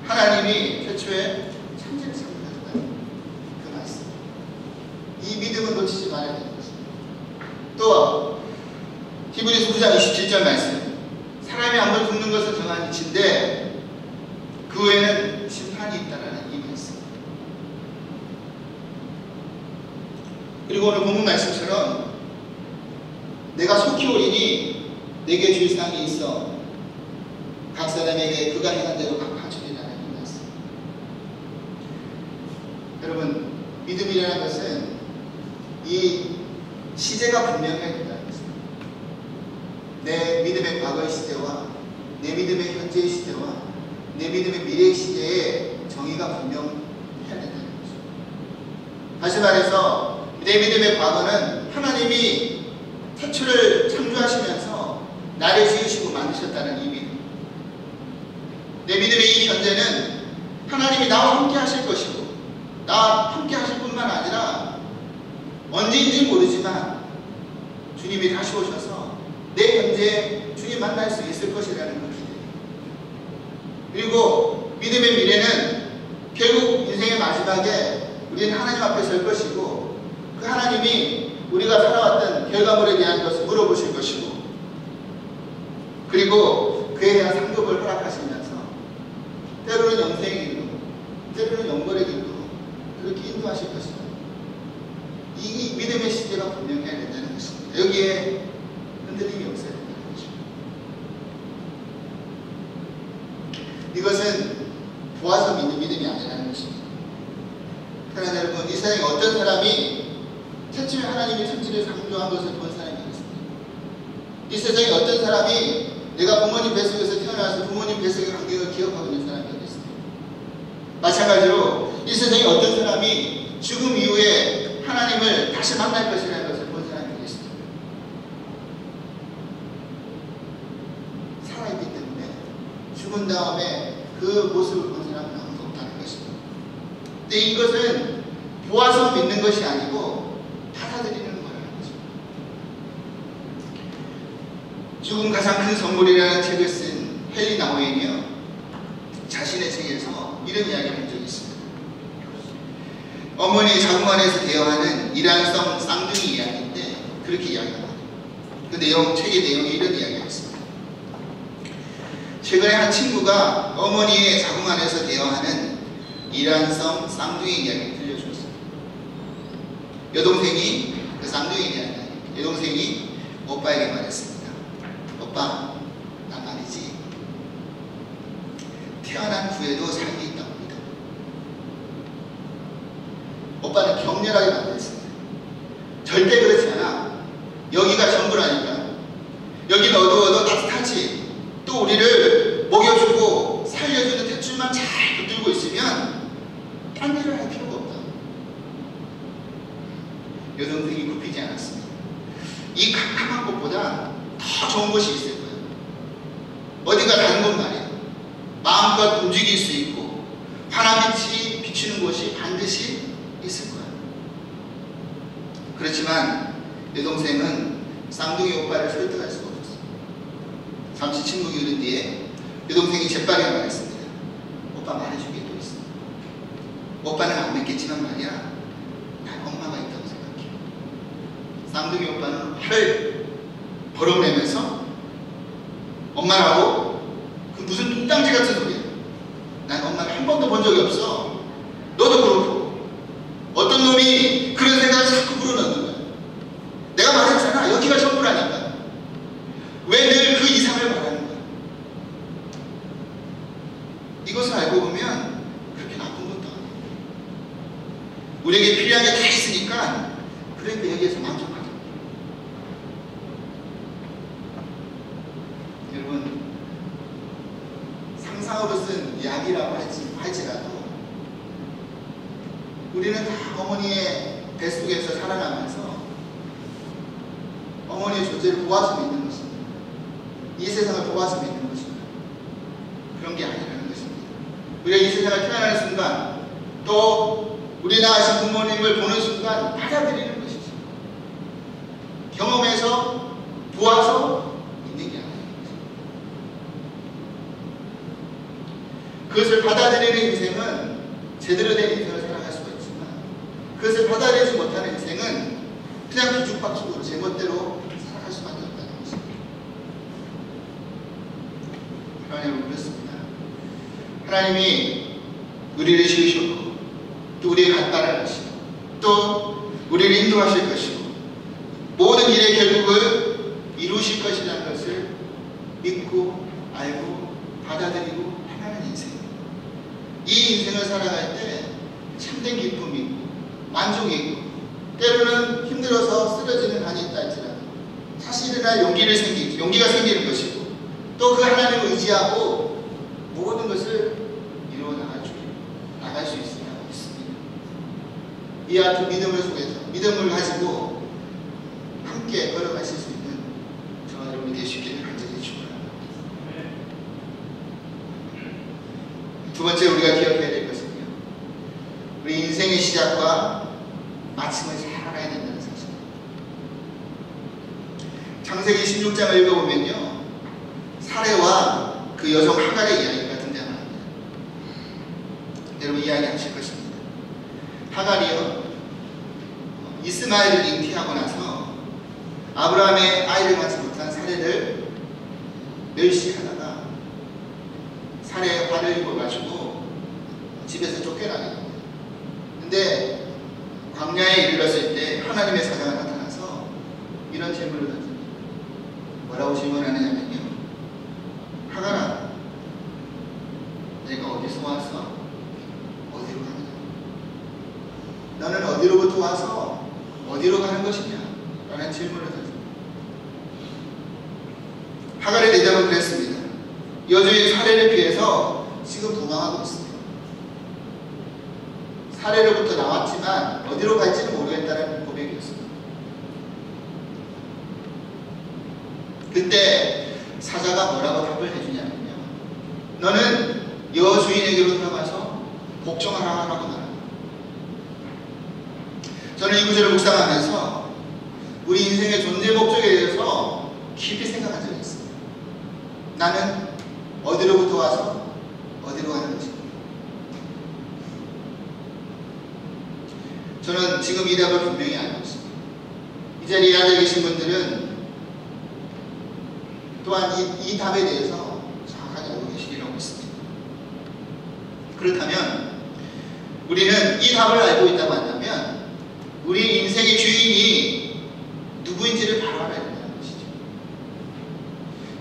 Speaker 3: 하나님이 최초에 천지를 창조하셨다는 그 말씀, 이 믿음은 놓치지 말아야 되는 것입니다. 또 히브리서 9장 27절 말씀, 사람이 한 번 죽는 것은 정한 이치인데 그 후에는 심판이 있다라는 이 말씀, 그리고 오늘 본문 말씀처럼 내가 속히 오리니 내게 줄 상이 있어 각 사람에게 그가 행한 대로 갚아주리라는 이 말씀. 여러분, 믿음이라는 것은 이 시제가 분명해야 된다는 것입니다. 내 믿음의 과거의 시제와 내 믿음의 현재의 시제와 내 믿음의 미래의 시제의 정의가 분명해야 된다는 것입니다. 다시 말해서 내 믿음의 과거는 하나님이 태초를 창조하시면서 나를 지으시고 만드셨다는 이 믿음. 내 믿음의 이 현재는 하나님이 나와 함께 하실 것이고 나와 함께 하실 뿐만 아니라 언제인지 모르지만 주님이 다시 오셔서 내 현재에 주님 만날 수 있을 것이라는 그 기대. 그리고 믿음의 미래는 결국 인생의 마지막에 우리는 하나님 앞에 설 것이고 그 하나님이 우리가 살아왔던 결과물에 대한 것을 물어보실 것이고 그리고 그에 대한 상급을 허락하시면서 때로는 영생의 길로 때로는 영벌의 길로 그렇게 인도하실 것이다. 이 믿음의 시제가 분명해야 된다는 것입니다. 여기에 흔들림이 없어야 된다는 것입니다. 이것은 보아서 믿는 믿음이 아니라는 것입니다. 그러나 여러분, 이 세상에 어떤 사람이 태초에 하나님이 천지를 창조한 것을 본 사람이 있습니다. 이 세상에 어떤 사람이 내가 부모님 뱃속에서 태어나서 부모님 뱃속의 환경을 기억하고 있는 사람이 있습니다. 마찬가지로 이 세상에 어떤 사람이 죽음 이후에 하나님을 다시 만날 것이라는 것을 본 사람이 있습니다. 살아있기 때문에 죽은 다음에 그 모습을 본 사람은 아무도 없다는 것입니다. 근데 이것은 보아서 믿는 것이 아니고 받아들이는 거라는 것입니다. 죽음 가장 큰 선물이라는 책을 쓴 헨리 나우엔이요, 자신의 책에서 이런 이야기를 한 적이 있습니다. 어머니의 자궁 안에서 대화하는 일란성 쌍둥이 이야기인데 그렇게 이야기합니다. 그 내용, 책의 내용이 이런 이야기가 있습니다. 최근에 한 친구가 어머니의 자궁 안에서 대화하는 일란성 쌍둥이 이야기를 들려주었습니다. 여동생이, 그 쌍둥이 이야기, 여동생이 오빠에게 말했습니다. 오빠, 나 말이지, 태어난 후에도 삶이 있다고 믿어. 오빠는 격렬하게 말했습니다. 절대 그렇지 않아. 여기가 전부라니까. 여기는 어두워도 따뜻하지. 또 우리를 먹여주고 살려주는 탯줄만 잘 붙들고 있으면 딴 일을 할 필요가 없다. 여동생이 굽히지 않았습니다. 이 캄캄한 곳보다 더 좋은 곳이 있을 거예요. 어디가 다른 건 말이에요. 마음껏 움직일 수 있고 환한빛이 비추는 곳이 반드시 있을 거예요. 그렇지만 여동생은 쌍둥이 오빠를 설득할 수가 없었어요. 잠시 침묵이 흐른 뒤에 여동생이 재빠르게 말했습니다. 오빠 말해줄 게 또 있어. 오빠는 안 믿겠지만 말이야, 난 엄마가 있다고 생각해. 쌍둥이 오빠는 화를 벌어내면서 엄마라고? 그 무슨 뚱땅지 같은 소리야. 난 엄마를 한 번도 본 적이 없어. 너도 그렇고. 어떤 놈이 그런 생각을 자꾸 불어넣는 거야. 내가 말했잖아. 여기가 전부라니까. 왜 늘 그 이상을 말하는 거야? 이것을 알고 보면 그렇게 나쁜 것도 아니야. 우리에게 필요한 게 다 있으니까 그러니까 여기에서 만족하자. 여러분, 상상으로 쓴 이야기라고 할지라도 우리는 다 어머니의 뱃속에서 살아가면서 어머니의 존재를 보아서 믿는 것입니다. 이 세상을 보아서 믿는 것입니다. 그런 게 아니라는 것입니다. 우리가 이 세상을 태어나는 순간, 또 우리 낳으신 부모님을 보는 순간 받아들이는 것이죠. 경험해서 보아서 믿는 게 아니에요. 그것을 받아들이는 인생은 제대로 된 인생을 살아갈 수가 있지만, 그것을 받아들이지 못하는 인생은 그냥 뒤죽박죽으로 제멋대로 살아갈 수밖에 없다는 것입니다. 하나님은 그렇습니다. 하나님이 우리를 지으셨고, 또 우리의 간단한 것이고, 또 우리를 인도하실 것이고, 모든 일의 결국을 이루실 것이라는 것을 믿고 알고 받아들이고 행하는 인생. 이 인생을 살아갈 때 참된 기쁨이 있고 만족이 있고, 때로는 힘들어서 쓰러지는 한이 있다 할지라도 다시 일어날 용기가 생기는 것이고, 또 그 하나님을 의지하고 모든 것을 이루어 나갈 수 있으리라 믿습니다. 이 같은 믿음을 속에서 믿음을 가지고 함께 걸어가실 수 있는 저와 여러분이 되시기를 간절히 축원합니다. 두 번째 우리가 기억해야 될 것은요, 우리 인생의 시작과 마침을 잘 알아야 된다는 사실입니다. 창세기 16장을 읽어보면요, 사레와 그 여성 하갈의 이야기가 등장합니다. 여러분 이야기 하실 것입니다. 하갈이요, 이스마엘을 잉태하고 나서 아브라함의 아이를 낳지 못한 사레를 멸시하다가 사레의 화를 입어가지고 집에서 쫓겨나게 됩니다. 근데 광야에 이르렀을 때 하나님의 사자가 나타나서 이런 질문을 던집니다. 뭐라고 질문하느냐면요, 하갈아, 내가 어디서 와서 어디로 가느냐? 너는 어디로부터 와서 어디로 가는 것이냐? 라는 질문을 던집니다. 하갈의 대답은 그랬습니다. 여주인 사레를 피해서 지금 도망하고 있습니다. 사레로부터 나왔지만 어디로 갈지는 모르겠다는 고백이었습니다. 그때 사자가 뭐라고 답을 해주냐면요, 너는 여주인에게로 들어가서 복종하라고 말합니다. 저는 이 구절을 묵상하면서 우리 인생의 존재 목적에 대해서 깊이 생각한 적이 있습니다. 나는 어디로부터 와서 어디로 가는 것입니다. 저는 지금 이 답을 분명히 알고 있습니다. 이 자리에 앉아 계신 분들은 또한 이 답에 대해서 정확하게 알고 계시리라고 믿습니다. 그렇다면 우리는 이 답을 알고 있다고 한다면 우리 인생의 주인이 누구인지를 바로 알아야 된다는 것이죠.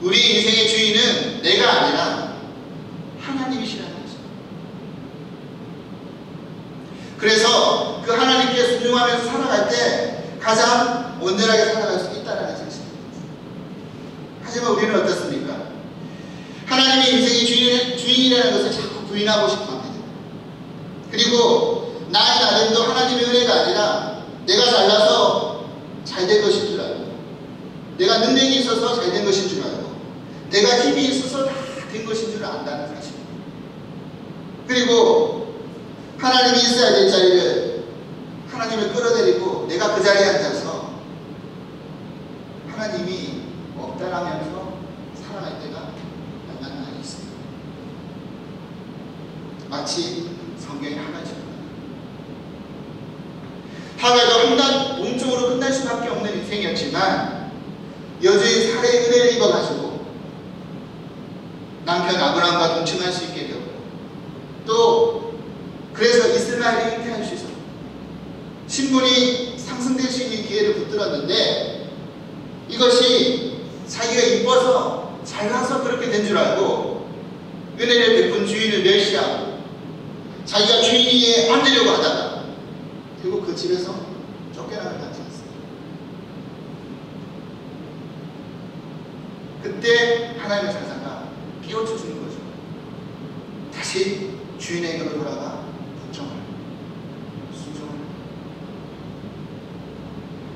Speaker 3: 우리 인생의 주인은 내가 아니라 하나님이시라는 것입니다. 그래서 그 하나님께 순종하면서 살아갈 때 가장 온전하게 살아갈 수 있다는 사실입니다. 하지만 우리는 어떻습니까? 하나님이 인생의 주인이라는 것을 자꾸 부인하고 싶어 합니다. 그리고 나의 나름도 하나님의 은혜가 아니라 내가 잘나서 잘 된 것인 줄 알고, 내가 능력이 있어서 잘 된 것인 줄 알고, 내가 힘이 있어서 다 된 것인 줄 안다는 사실입니다. 그리고 하나님이 있어야 될 자리를 하나님을 끌어내리고 내가 그 자리에 앉아서 하나님이 없다라면서 살아갈 때가 얼마나 많이 있어요. 마치 성경의 하가처럼. 하가가 몸쪽으로 끝날 수밖에 없는 인생이었지만 여주인 사례의 은혜를 입어가지고 남편 아브라함과 동침할 수 있게 되고 또 그래서 이스라엘을 잉태할 수 있었고 신분이 상승될 수 있는 기회를 붙들었는데 이것이 자기가 이뻐서 잘나서 그렇게 된 줄 알고 은혜를 베푼 주인을 멸시하고 자기가 주인이 안 되려고 하다가 결국 그 집에서 쫓겨나는 것 같았어요. 그때 하나님의 천사가 깨우쳐 주는 거죠. 다시 주인에게로 돌아가 복종을 순종을.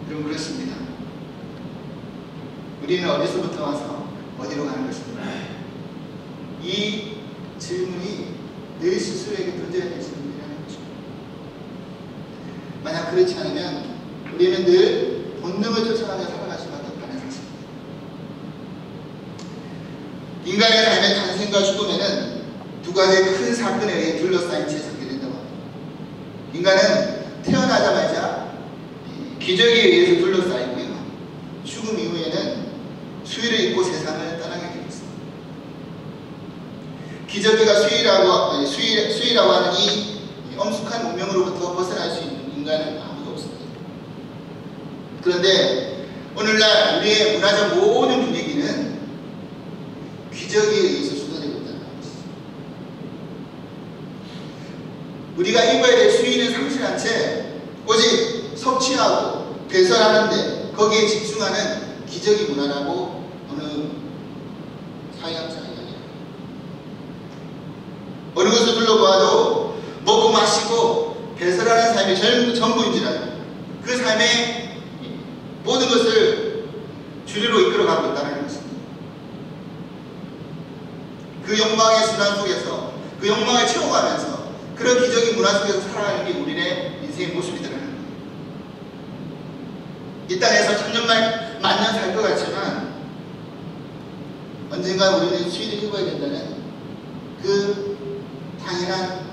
Speaker 3: 여러분 그렇습니다. 우리는 어디서부터 와서 어디로 가는 것입니까? 이 질문이 늘 스스로에게 던져야 될 질문이라는 거죠. 만약 그렇지 않으면 우리는 늘 본능을 쫓아가며 살아갈 수밖에 없다는 사실입니다. 인간의 삶의 탄생과 죽음에는 두 가지 큰 사건에 의해 둘러싸인 채 살게 된다고 합니다. 인간은 태어나자마자 기적에 의해서 둘러싸이고요. 죽음 이후에는 수위를 잊고 세상을 떠나게 되었습니다. 기저귀가 수위라고 하는 이 엄숙한 운명으로부터 벗어날 수 있는 인간은 아무도 없습니다. 그런데 오늘날 우리의 문화적 모든 분위기는 기저귀에 의해서 수도되고 있다는 것이죠. 우리가 입어야 될 수위는 상실한 채 오직 섭취하고 배설하는데 거기에 집중하는 기저귀 문화라고 어느 사회학자가 이야기합니다. 어느 것을 둘러보아도 먹고 마시고 배설하는 삶이 전부인 줄 알고 그 삶의 모든 것을 주류로 이끌어가고 있다는 것입니다. 그 욕망의 순환 속에서 그 욕망을 채워가면서 그런 기적인 문화 속에서 살아가는 게 우리의 인생의 모습이더라는 거예요. 이 땅에서 천년만 만년 살 것 같지만 언젠가 우리는 수위를 입어야 된다는 그 당연한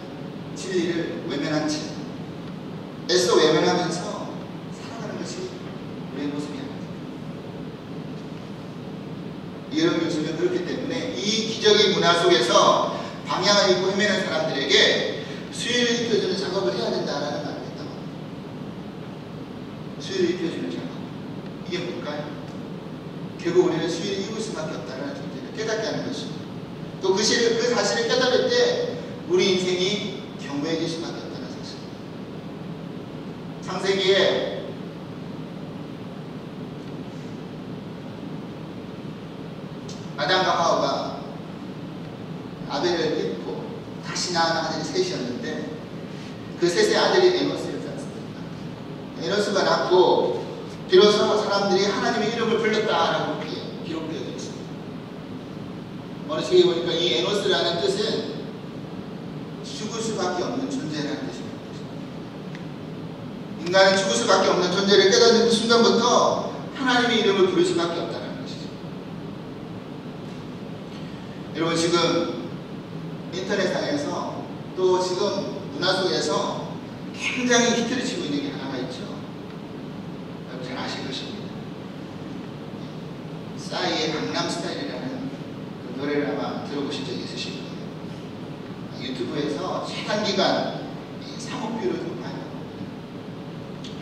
Speaker 3: 진리를 외면한 채 애써 외면하면서 살아가는 것이 우리의 모습이 아닙니다. 이런 요즘은 그렇기 때문에 이 기적의 문화 속에서 방향을 잃고 헤매는 사람들에게 수위를 입혀주는 작업을 해야 된다라는 말을 했다고 합니다. 수위를 입혀주는 작업. 이게 뭘까요? 결국 우리는 수위를 입을 수밖에 없다는 존재를 깨닫게 하는 것입니다. 또 그 사실을 깨달을 때 우리 인생이 경배해질 수밖에 없다는 사실입니다. 창세기에 아담과 하와가 아벨을 잃고 다시 낳은 아들이 셋이었는데 그 셋의 아들이 에노스였지 않습니까? 에노스가 낳고 비로소 사람들이 하나님의 이름을 불렀다라고 기록되어 있습니다. 어느 책에 보니까 이 에노스라는 뜻은 죽을 수밖에 없는 존재라는 뜻입니다. 인간은 죽을 수밖에 없는 존재를 깨닫는 그 순간부터 하나님의 이름을 부를 수밖에 없다는 것이죠. 여러분 지금 인터넷상에서 또 지금 문화 속에서 굉장히 히트를 치고 있는 게 하나가 있죠. 여러분 잘 아실 것입니다. 싸이의 강남스타일이라는 그 노래를 아마 들어보신 적이 있으실 거예요. 유튜브에서 최단기간 3억 뷰를 돌파해요.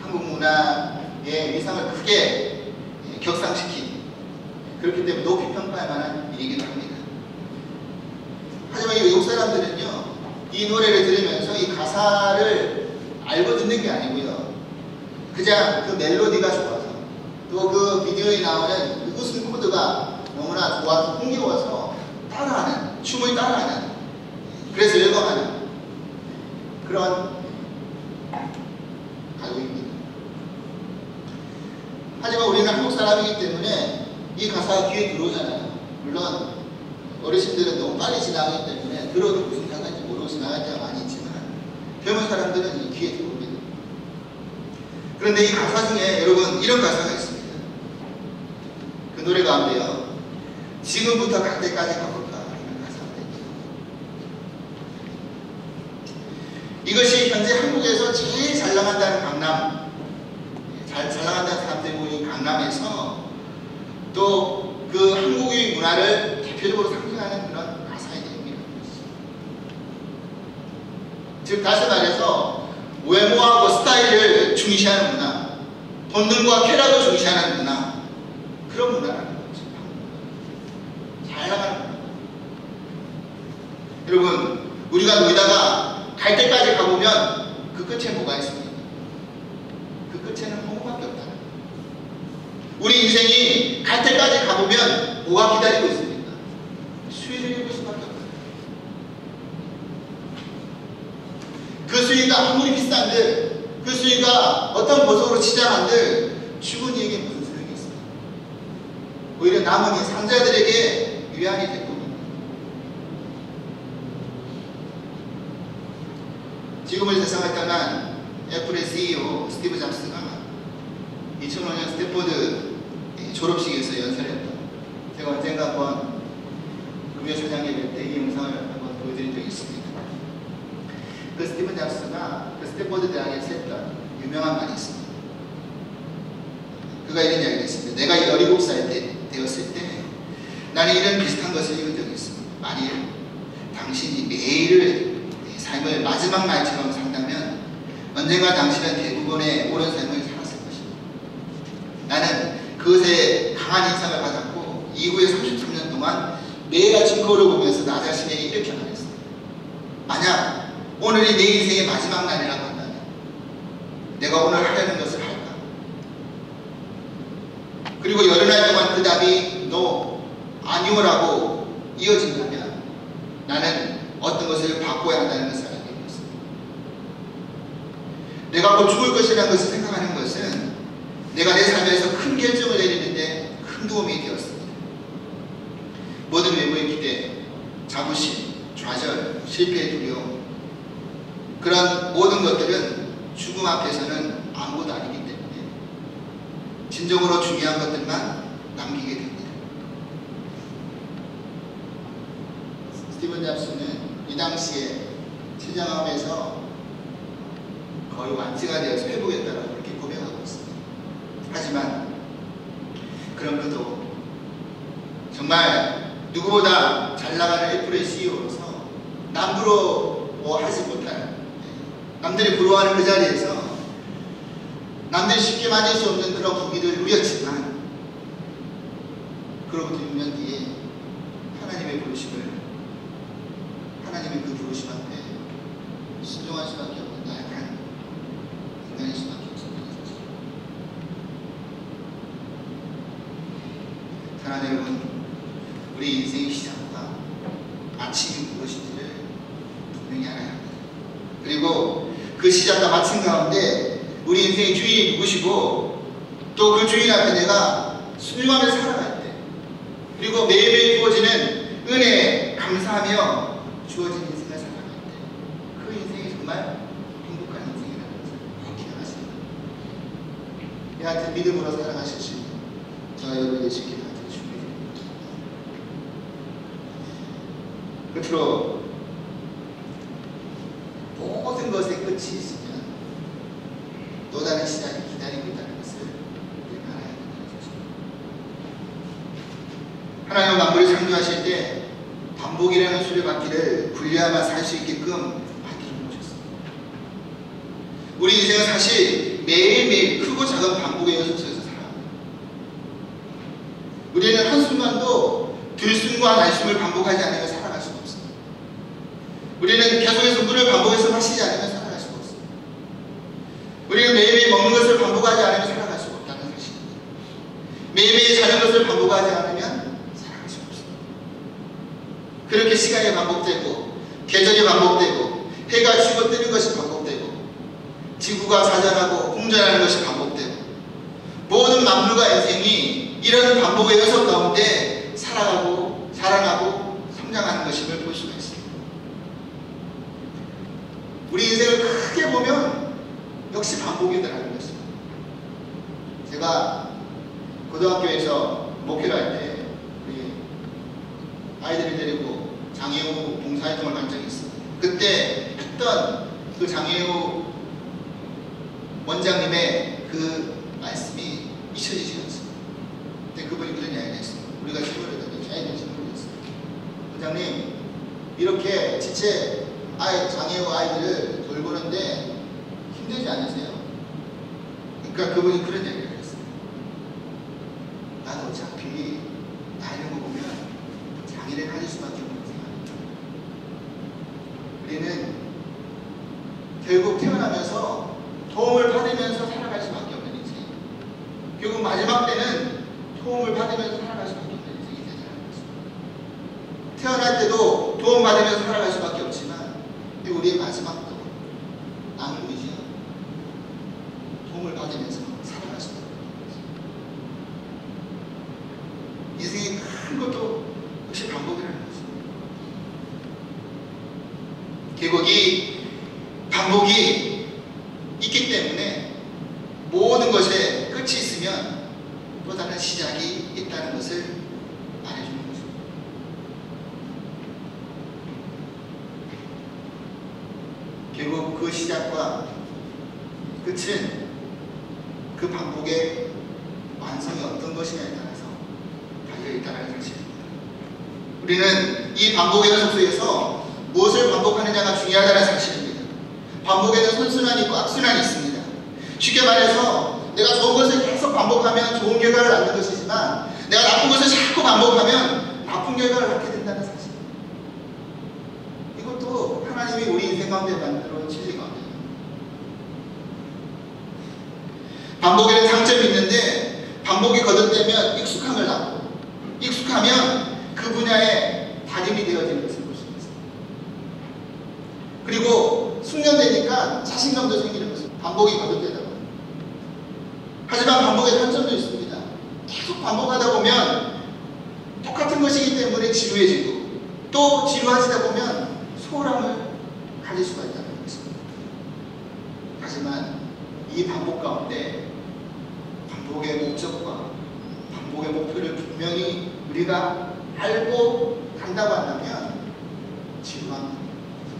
Speaker 3: 한국 문화의 위상을 크게 격상시킨, 그렇기 때문에 높이 평가할 만한 일이기도 합니다. 하지만 이 외국 사람들은요, 이 노래를 들으면서 이 가사를 알고 듣는 게 아니고요, 그냥 그 멜로디가 좋아서 또 그 비디오에 나오는 그 웃음 코드가 너무나 좋아서 흥겨워서 따라하는, 춤을 따라하는, 그래서 열광하는 그런 가족입니다. 하지만 우리는 한국 사람이기 때문에 이 가사가 귀에 들어오잖아요. 물론 어르신들은 너무 빨리 지나가기 때문에 들어도 무슨 상관인지 모르고 지나갈 때가 많이 있지만 젊은 사람들은 이 귀에 들어옵니다. 그런데 이 가사 중에 여러분 이런 가사가 있습니다. 노래 가운데요. 지금부터 갈 때까지 가볼까 하는 가사가 있죠. 이것이 현재 한국에서 제일 잘 나간다는 강남, 잘 나간다는 사람들이 모인 강남에서 또 그 한국의 문화를 대표적으로 상징하는 그런 가사의 내용이라는 것이죠. 즉 다시 말해서 외모하고 스타일을 중시하는 문화, 본능과 쾌락을 중시하는 문화, 그런 문화라는 거죠. 잘 나가는 문화. 여러분, 우리가 놀다가 갈 때까지 가보면 그 끝에 뭐가 있습니까? 그 끝에는 허무밖에 없다는 거예요. 우리 인생이 갈 때까지 가보면 뭐가 기다리고 있습니까? 수위를 입을 수밖에 없다. 그 수위가 아무리 비싼들, 그 수위가 어떤 보석으로 치장한들 죽은 이에게 무슨 소용이 있습니까? 오히려 남은 상자들에게 위안이 될 겁니다. 지금의 세상을 떠난 애플의 CEO 스티브 잡스가 2005년 스탠포드 졸업식에서 연설했다. 제가 언젠가 한번 금요초장 예배 때 이 영상을 한번 보여드린 적이 있습니다. 그 스티븐 잡스가 그 스탠포드 대학에서 했던 유명한 말이 있습니다. 그가 이런 이야기를 했습니다. 내가 17살 되었을 때 나는 이런 비슷한 것을 읽은 적이 있습니다. 만일 당신이 매일을 삶을 마지막 날처럼 산다면 언젠가 당신은 대부분의 옳은 삶을 살았을 것입니다. 나는 그것에 강한 인상을 받았고 이후에 33년 동안 매일 아침 거울을 보면서 나 자신에게 이렇게 말했습니다. 만약 오늘이 내 인생의 마지막 날이라고 한다면 내가 오늘 하려는 것을 할까? 그리고 여러 날 동안 그 답이 너 아니오라고 이어진다면 나는 어떤 것을 바꿔야 한다는 것을 알게 되었습니다. 내가 곧 죽을 것이라는 것을 생각하는 것은 내가 내 삶에서 큰 결정을 내리는데 큰 도움이 되었습니다. 모든 외모의 기대, 자부심, 좌절, 실패의 두려움, 그런 모든 것들은 죽음 앞에서는 아무것도 아니기 때문에 진정으로 중요한 것들만 남기게 됩니다. 스티븐 잡스는 이 당시에 치장암에서 거의 완치가 되어서 회복했다라고 그렇게 고백하고 있습니다. 하지만 그런 그도 정말 누구보다 잘 나가는 애플의 CEO로서 남부러 하지 못하는, 남들이 부러워하는 그 자리에서 남들이 쉽게 만질 수 없는 그런 부귀를 누렸지만 그로부터 6년 뒤에 하나님의 부르심을, 하나님의 그 부르심 앞에 순종할 수밖에 없는 나약한 인간일 수밖에 없습니다. 사랑하는 여러분, 우리 인생의 시작과 마침이 무엇인지를 분명히 알아야 합니다. 그리고 그 시작과 마침 가운데 우리 인생의 주인이 누구시고 또 그 주인 앞에 내가 순종하면서 살아갈 때, 그리고 매일매일 주어지는 은혜에 감사하며 주어진 인생을 살아갈 때 그 인생이 정말 행복한 인생이라는 것을 기억하십니다. 여하튼 믿음으로 살아가실 수 있는 저와 여러분이 되시길 하나님 축복드립니다. 끝으로 모든 것의 끝이 있으면 또 다른 시작이 기다리고 있다는 것을 우리는 알아야 된다는 것입니다. 하나님은 만물을 창조하실 때 반복이라는 수레바퀴를 굴려야만 살 수 있게끔 만들어 놓으셨습니다. 우리 인생은 사실 매일매일 크고 작은 반복의 연속 속에서 살아갑니다. 우리는 한순간도 들숨과 날숨을 반복하지 않으면 살아갈 수가 없습니다. 우리는 계속해서 물을 반복해서 마시지 않으면 살아갈 수가 없습니다. 우리는 매일매일 먹는 것을 반복하지 않으면 살아갈 수가 없다는 사실입니다. 매일매일 자는 것을 반복하지 않으면 살아갈 수가 없습니다. 그렇게 시간이 반복되고 계절이 반복되고 해가 지고 뜨는 것이 반복되고 지구가 자전하고 공전하는 것이 반복되고 모든 만물과 인생이 이런 반복의 연속 가운데 살아가고 자라나고 성장하는 것임을 볼 수가 있습니다. 우리 인생을 크게 보면 역시 반복이더라는 것입니다. 제가 고등학교에서 목회를 할 때 우리 아이들을 데리고 장애우 봉사활동을 간 적이 있어요. 그때 했던 그 장애우 원장님의 그 말씀이 잊혀지지 않습니다. 근데 그분이 그런 이야기를 했어요. 우리가 질문을 했더니 아이들 질문을 했어요. 원장님, 이렇게 지체 장애우 아이들을 돌보는데 힘들지 않으세요? 그러니까 그분이 그런 얘기를 했어요. 나도 어차피 나이를 먹으면 장애를 가질 수밖에 없는 생각입니다. 우리는 결국 태어나면서 도움을 받으면서 살아갈 수밖에 없는 인생. 결국 마지막 때는 도움을 받으면서 살아갈 수밖에 없는 인생이 되잖아요. 태어날 때도 도움 받으면서 살아갈 수밖에 없지만 우리의 마지막도 남을 의지하고 도움을 받으면서 살아갈 수밖에 없는 인생. 인생의 큰 것도 역시 반복이라는 거죠. 결국 이 반복이 있기 때문에 모든 것에 끝이 있으면 또 다른 시작이 있다는 것을 말해주는 거죠. 결국 그 시작과 끝은 그 반복의 완성이 어떤 것이냐에 따라서 달려있다는 사실입니다. 우리는 이 반복의 연속 속에서 무엇을 반복하느냐가 중요하다는 사실입니다. 반복에는 선순환이 있고 악순환이 있습니다. 쉽게 말해서 내가 좋은 것을 계속 반복하면 좋은 결과를 낳는 것이지만 내가 나쁜 것을 자꾸 반복하면 나쁜 결과를 낳게 된다는 사실. 이것도 하나님이 우리 인생 가운데 만들어 놓은 진리 가운데. 반복에는 장점이 있는데 반복이 거듭되면 익숙함을 낳고 익숙하면 그 분야의 달인이 되어지는 것을 볼 수 있습니다. 그리고 숙련되니까 자신감도 생기는 것을 반복이 거듭되다 보면. 하지만 반복의 단점도 있습니다. 계속 반복하다 보면 똑같은 것이기 때문에 지루해지고 또 지루하시다 보면 소홀함을 가질 수가 있다는 것입니다. 하지만 이 반복 가운데 반복의 목적과 반복의 목표를 분명히 우리가 알고 간다고 한다면 지루함도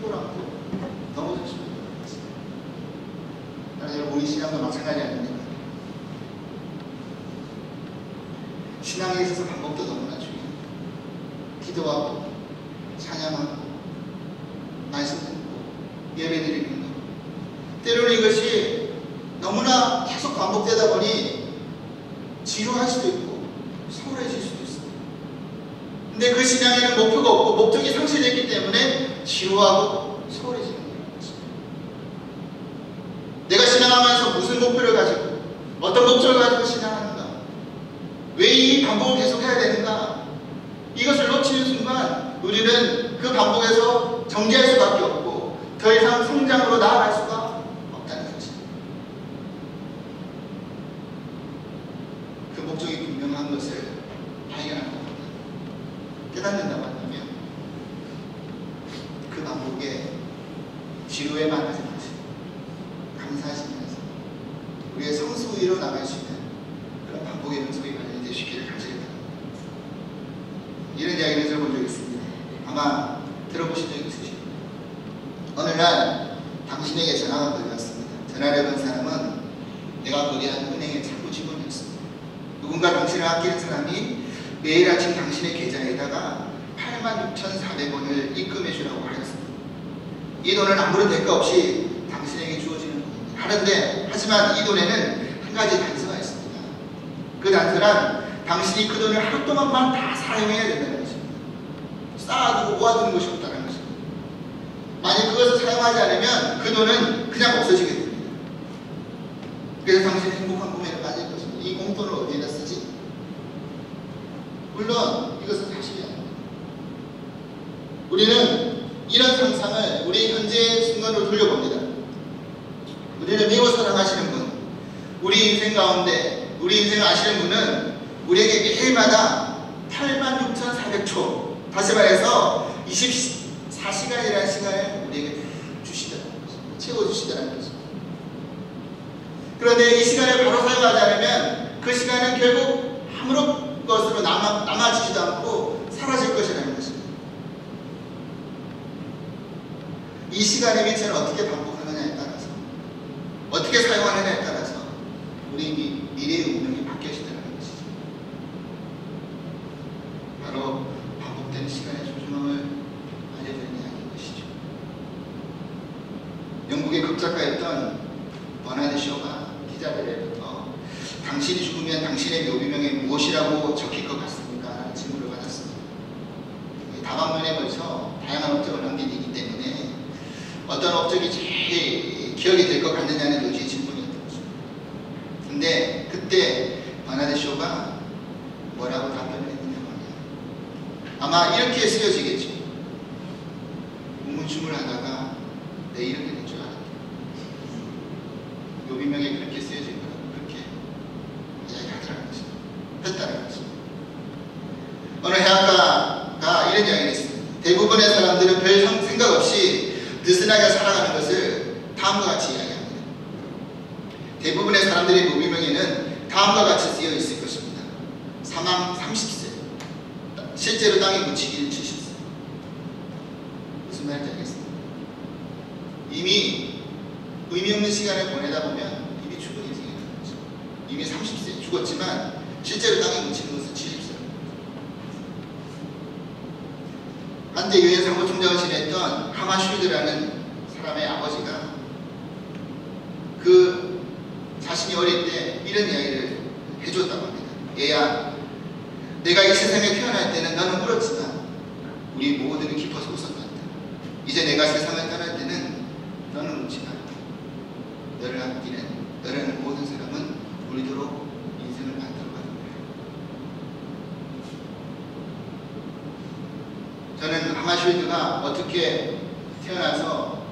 Speaker 3: 소홀함도 넘어질 수가 있다는 것입니다. 여러분, 우리 신앙도 마찬가지 아닙니까? 신앙에 있어서 반복도 너무나 중요해요. 기도하고 찬양하고 말씀 듣고 예배드리는 것. 때로는 이것이 너무나 계속 반복되다 보니 지루할 수도 있고 소홀해질 수도 있습니다. 근데 그 신앙에는 목표가 없고 목적이 상실됐기 때문에 지루하고 소홀해지는 것입니다. 내가 신앙하면서 무슨 목표를 가지고 어떤 목적을 가지고 신앙하는가? 왜 이 반복을 계속해야 되는가? 이것을 놓치는 순간 우리는 그 반복에서 정지할 수밖에 없고 더 이상 성장으로 나아갈 수가 없다는 사실입니다. 그 목적이 분명한 것을 발견하고 깨닫는다고 한다면 그 반복에 지루에 만나지 마시고 감사하시면서 우리의 성수 위로 나갈 수 있는 그런 반복의 연속이 되시기를 간절히 이런 이야기를 들어본 적이 있습니다. 아마 들어보신 적이 있으실 겁니다. 어느 날 당신에게 전화가 걸렸습니다. 전화를 건 사람은 내가 거래하는 은행의 창구 직원이었습니다. 누군가 당신을 아끼는 사람이 매일 아침 당신의 계좌에다가 86,400원을 입금해 주라고 하였습니다. 이 돈은 아무런 대가 없이 당신에게 주어지는 돈입니다. 하는데 하지만 이 돈에는 한 가지 단서가 있습니다. 그 단서란 당신이 그 돈을 하루 동안만 다 사용해야 된다는 것입니다. 쌓아두고 모아두는 것이 없다는 것입니다. 만약 그것을 사용하지 않으면 그 돈은 그냥 없어지게 됩니다. 그래서 당신은 행복한 꿈에는 빠질 것입니다. 이 공돈을 어디에다 쓰지? 물론 이것은 사실이 아닙니다. 우리는 이런 상상을 우리 현재의 순간으로 돌려봅니다. 우리를 매우 사랑하시는 분, 우리 인생 가운데 우리 인생을 아시는 분은 우리에게 매일마다 86,400초, 다시 말해서 24시간이라는 시간을 우리에게 주시더라는 것입니다. 채워주시더라는 것입니다. 그런데 이 시간을 바로 사용하지 않으면 그 시간은 결국 아무런 것으로 남아지지도 않고 사라질 것이라는 것입니다. 이 시간의 빛을 어떻게 반복하느냐에 따라서, 어떻게 사용하느냐에 따라서 우리 미래의 운명이 바뀌어진다는 것이죠. 바로 반복되는 시간의 소중함을 알려드리는 이야기인 것이죠. 영국의 극작가였던 버나드 쇼가 기자들로부터 당신이 죽으면 당신의 묘비명에 무엇이라고 적힐 것 같습니까? 라는 질문을 받았습니다. 다방면에 걸쳐 다양한 업적을 남긴 이기 때문에 어떤 업적이 제일 기억이 될 것 같느냐는 요지의 질문이었던 거죠. 근데 그때 버나드 쇼가 뭐라고 답변을 했느냐고 하면 아마 이렇게 쓰여지겠죠. 우문춤을 하다가 내 이렇게 될 줄 알았다. 묘비명에 그렇게 쓰여질 거라고 그렇게 이야기하더라는 것입니다. 했다는 것입니다. 어느 해안가가 이런 이야기를 했습니다. 대부분의 사람들은 별 생각 없이 느슨하게 살아가는 것을 다음과 같이 이야기합니다. 대부분의 사람들의 묘비명에는 다음과 같이 쓰여 있을 것입니다. 사망 30세, 실제로 땅에 묻히기를 70세. 무슨 말인지 알겠습니다. 이미 의미 없는 시간을 보내다 보면 이미 죽은 인생이라는 거죠. 이미 30세 죽었지만 실제로 땅에 묻히는 것은 70세. 한때 유엔 사무총장을 지냈던 하마슈드라는 사람의 아버지가 그 자신이 어릴 때 이런 이야기를 해줬다고 합니다. 얘야, 내가 이 세상에 태어날 때는 너는 울었지만 우리 모두는 기뻐서 웃었단다. 이제 내가 세상을 떠날 때는 너는 울지 마라. 너를 아끼는 너라는 모든 사람은 울도록 인생을 만들어가는 거야. 저는 하마슈드가 어떻게 태어나서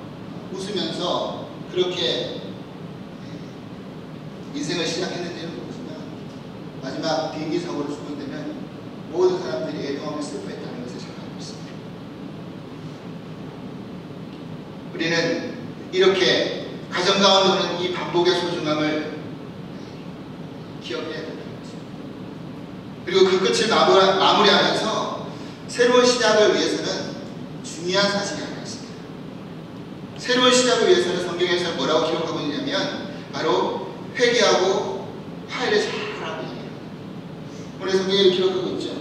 Speaker 3: 웃으면서 그렇게 인생을 시작했는지는 모르지만 마지막 비행기 사고로 죽을 때는 모든 사람들이 애도하며 슬퍼했다는 것을 잘 알고 있습니다. 우리는 이렇게 가정 가운데 오는 이 반복의 소중함을 기억해야 된다는 것입니다. 그리고 그 끝을 마무리하면서 새로운 시작을 위해서는 중요한 사실이 하나 있습니다. 새로운 시작을 위해서는 성경에서 뭐라고 기록하고 있냐면 바로 회개하고 화해를 잘 하라고 얘기합니다. 오늘 성경에 기록하고 있죠.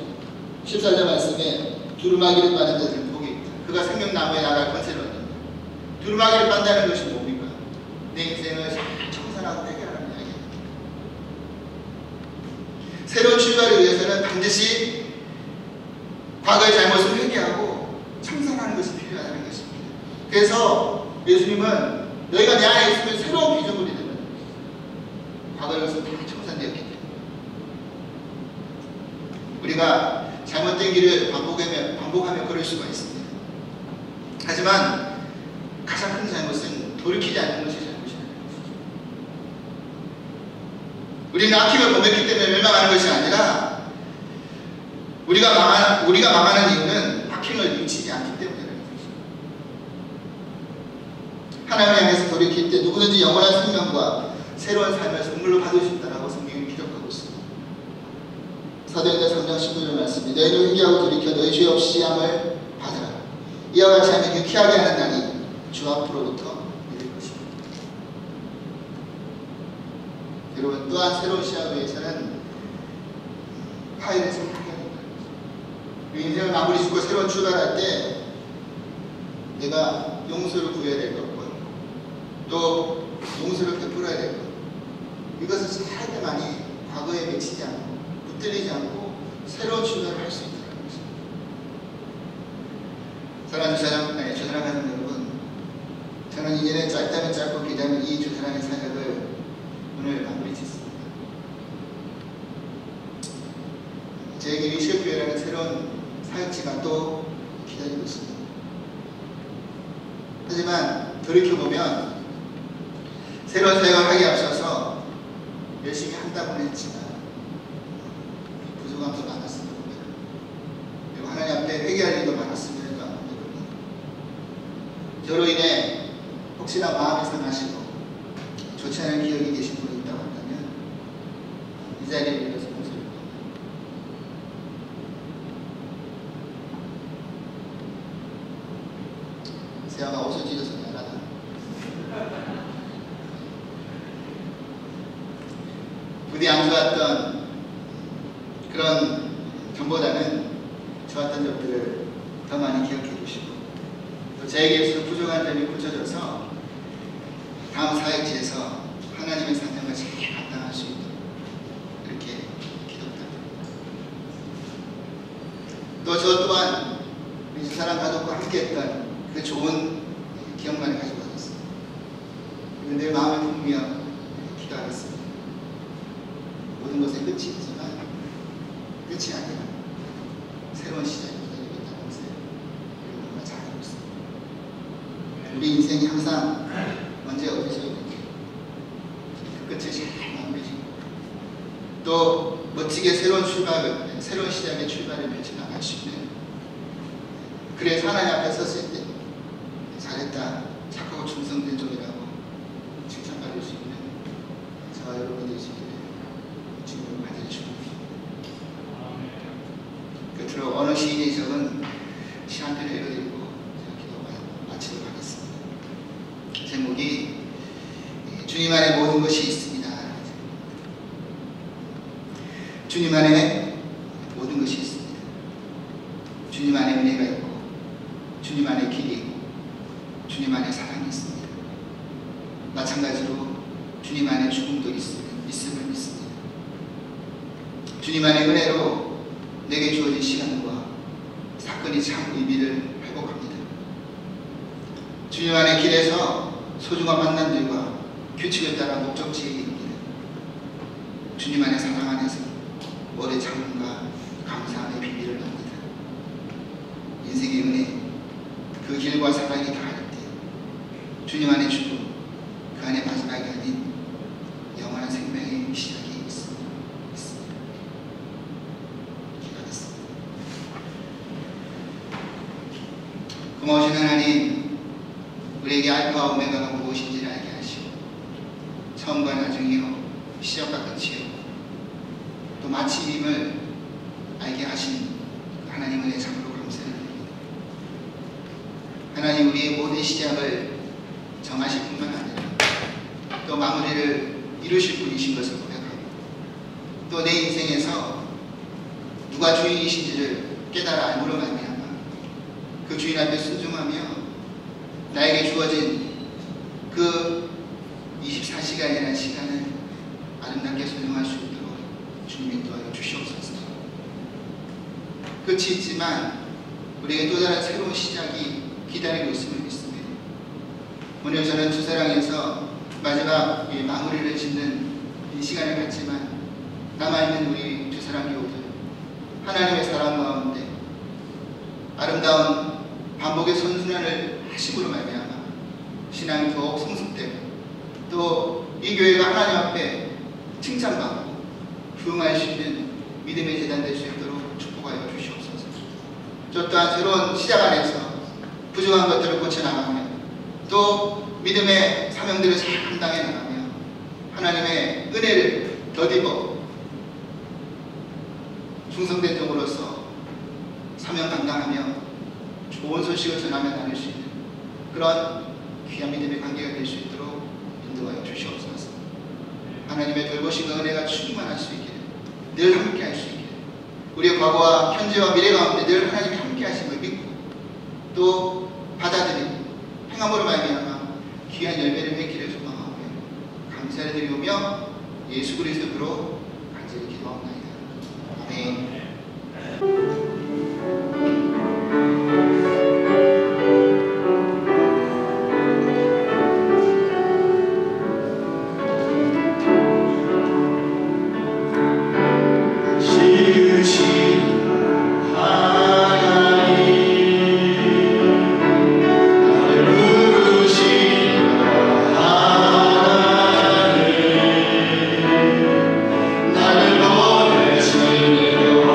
Speaker 3: 14절 말씀에 두루마기를 빠는 자들은 복이 있다. 그가 생명나무에 나갈 권세를 얻는다. 두루마기를 빤다는 것이 뭡니까? 내 인생을 잘 청산하고 해결하는 이야기입니다. 새로운 출발을 위해서는 반드시 과거의 잘못을 회개하고 청산하는 것이 필요하다는 것입니다. 그래서 예수님은 너희가 내 안에 있으면 새로운 피조물이 된다는 것입니다. 과거의 것은 다 청산되었기 때문에 우리가 잘못된 길을 반복하며 걸을 수가 있습니다. 하지만 가장 큰 잘못은 돌이키지 않는 것이 잘못이라는 것이죠. 우리는 아낌을 범했기 때문에 멸망하는 것이 아니라 우리가 망하는 이유는 악행을 뉘치지 않기 때문이라는 것입니다. 하나님을 향해서 돌이킬 때 누구든지 영원한 생명과 새로운 삶을 선물로 받을 수 있다라고 성경이 기록하고 있습니다. 사도행전 3장 19절 말씀입니다. 너희는 회개하고 돌이켜 너희 죄 없이 함을 받으라. 이와 같이 하면 유쾌하게 하는 날이 주 앞으로부터 이를 것입니다. 여러분, 또한 새로운 시작을 위해서는 화해를 생각해야 된다는 것입니다. 인생을 마무리 짓고 새로운 출발할 때 내가 용서를 구해야 될 것과 또 용서를 베풀어야 될 것, 이것을 잘 할 때만이 과거에 맺히지 않고 붙들리지 않고 새로운 출발을 할 수 있다는 것입니다. 사랑하는 주 사랑하는 여러분, 저는 이제는 짧다면 짧고 길다면 이 주 사랑의 사역을 오늘 마무리 짓습니다. 저에게 위시교회라는 새로운 사역지가 또 기다리고 있습니다. 하지만 돌이켜보면 새로운 사역을 하기에 앞서서 열심히 한다고는 했지만 부족함도 많았습니다. 그리고 하나님 앞에 회개할 일도 많았음에도 합니다. 저로 인해 혹시나 마음이 상하시고 좋지 않은 기억이 계신 분이 있다고 한다면 이 자리에 일어서 용서를 구합니다. 세영아 옷을 찢어서 미안하다. 부디 안 좋았던 그런 점보다는 좋았던 점들을 더 많이 기억해 주시고 또 저에게서 부족한 점이 고쳐져서 다음 사역지에서 하나님의 사명을 잘 감당할 수 있도록 그렇게 기도합니다. 또 저 또한 우리 두 사람 가족과 함께했던 그 좋은 기억만을 가지고 가셨습니다. 늘 마음을 품으며 기도하겠습니다. 모든 것의 끝이 있지만 끝이 아니라 새로운 시작이 기다리고 있다는 것을 우리가 잘 알고 있습니다. 우리 인생이 항상 언제 어디서 이렇게 그 끝을 잘 마무리지고 또 멋지게 새로운 시작의 출발을 펼쳐나갈 수 있는 그래서 하나님 앞에 섰을 때 잘했다, 착하고 충성된 종이라고 칭찬받을 수 있는 저와 여러분들이 되시기를 주님을 받을 축복합니다. 끝으로 어느 시인의 적은 시 한 편을 읽어드리고 제가 기도 마치도록 하겠습니다. 제목이 주님 안에 모든 것이 있습니다. 주님 안에 모든 것이 있습니다. 주님 안에 은혜가 있고 주님 안에 길이 있고 주님 안에 사랑이 있습니다. 마찬가지로 주님 안에 죽음도 있음을 믿습니다. 주님 안에 은혜로 내게 주어진 시간과 사건이 참 의미를 회복합니다. 주님 안에 길에서 소중한 만남들과 규칙을 따라 목적지에 이릅니다. 주님 안에 사랑 안에서 오래 참음과 감사함의 비밀을 얻습니다. 인생의 은혜, 그 길과 사랑이 다할 때 주님 안에 죽음, 그 안에 마지막이 아닌 영원한 생명의 시작이 있습니다. 기도하겠습니다. 고마우신 하나님, 우리에게 알파와 오메가가 무엇인지를 알게 하시고 처음과 나중이요 시작과 끝이요 또 마침임을 알게 하신 하나님 은혜 참으로 감사드립니다. 하나님, 우리의 모든 시작을 정하실 뿐만 아니라 또 마무리를 이루실 분이신 것을 고백하고 또 내 인생에서 누가 주인이신지를 깨달아 알므로 말미암아 그 주인 앞에 순종하며 나에게 주어진 그 24시간이라는 시간을 아름답게 소용할 수 있도록 주님이 도와여 주시옵소서. 끝이 있지만 우리에게 또 다른 새로운 시작이 기다리고 있음을 믿습니다. 오늘 저는 두사랑에서 마지막 마무리를 짓는 이 시간을 갖지만 남아있는 우리 두사랑 교우들 하나님의 사랑 가운데 아름다운 반복의 선순환을 하심으로 말미암아 신앙이 더욱 성숙되고 또 이 교회가 하나님 앞에 칭찬받고 부응할 수 있는 믿음의 재단 될 수 있도록 축복하여 주시옵소서. 저 또한 새로운 시작 안에서 부족한 것들을 고쳐나가며 또 믿음의 사명들을 잘 감당해 나가며 하나님의 은혜를 더입어 충성된 종으로서 사명 감당하며 좋은 소식을 전하며 나눌 수 있는 그런 귀한 믿음의 관계가 될 수 있도록 인도하여 주시옵소서. 하나님의 돌보심과 은혜가 충만할 수 있기를 늘 함께 할 수 있기를 우리의 과거와 현재와 미래 가운데 늘 하나님이 함께 하심을 믿고 또 받아들이고 행함으로 말미암아 귀한 열매를 맺기를 소망하며 감사를 드리오며 예수 그리스도의 이름으로 간절히 기도합니다. 아멘.
Speaker 4: 나를 보내시는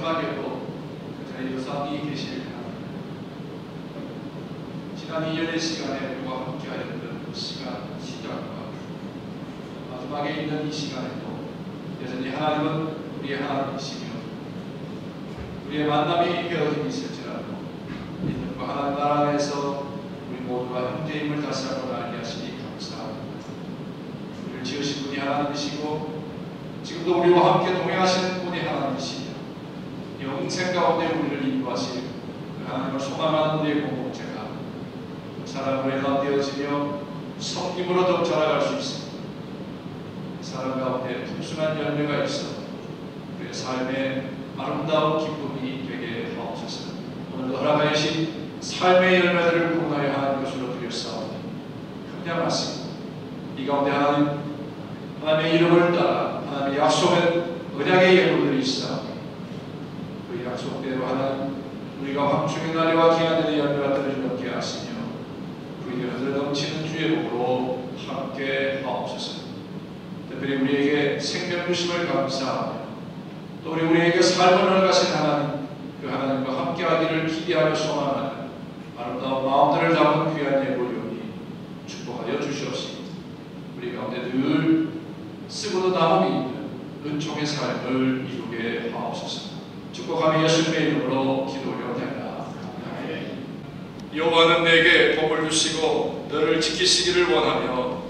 Speaker 1: 마지막에도 저희 여사님이 계실 지난 2년의 시간에 우리와 함께하였던 그 시간 시작과 마지막에 있는 이 시간에도 여전히 하나님은 우리의 하나님이시며 우리의 만남이 이어짐이 있을지라도 믿는 그 하나님 나라 안에서 우리 모두가 형제임을 다시 한번 알게 하시니 감사합니다. 우리를 지으신 분이 하나님이시고 지금도 우리와 함께 동행하시는 분이 하나님이시며 영생 가운데 우리를 인도하실 그 하나님을 소망하는 우리의 공동체가 사랑으로 연합되어지며 성김으로 더욱 자라갈 수 있습니다. 사랑 가운데 풍성한 열매가 있어 우리의 삶의 아름다운 기쁨이 되게 하옵소서. 오늘도 허락하신 삶의 열매들을 구원하여 하나님 것으로 드렸사오니 감사하십니다. 이 가운데 하나님의 이름을 따라 하나님의 약속은 언약의 예물들이 있사오니 그 약속대로 하나님 우리가 황충의 날과 기한들의 열매가 떨어지게 하시며 우리에게 흘러 넘치는 주의 복으로 함께 하옵소서. 특별히 우리에게 생명 주심을 감사하며 또 우리에게 삶을 허락하신 하나님 그 하나님과 함께하기를 기대하며 소망하는 아름다운 마음들을 담은 귀한 예물이오니 축복하여 주시옵시고 우리 가운데 늘 쓰고도 남음이 있는 은총의 삶을 이루게 하옵소서. 축복하며 예수님의 이름으로 기도하옵나이다.
Speaker 2: 여호와는 내게 복을 주시고 너를 지키시기를 원하며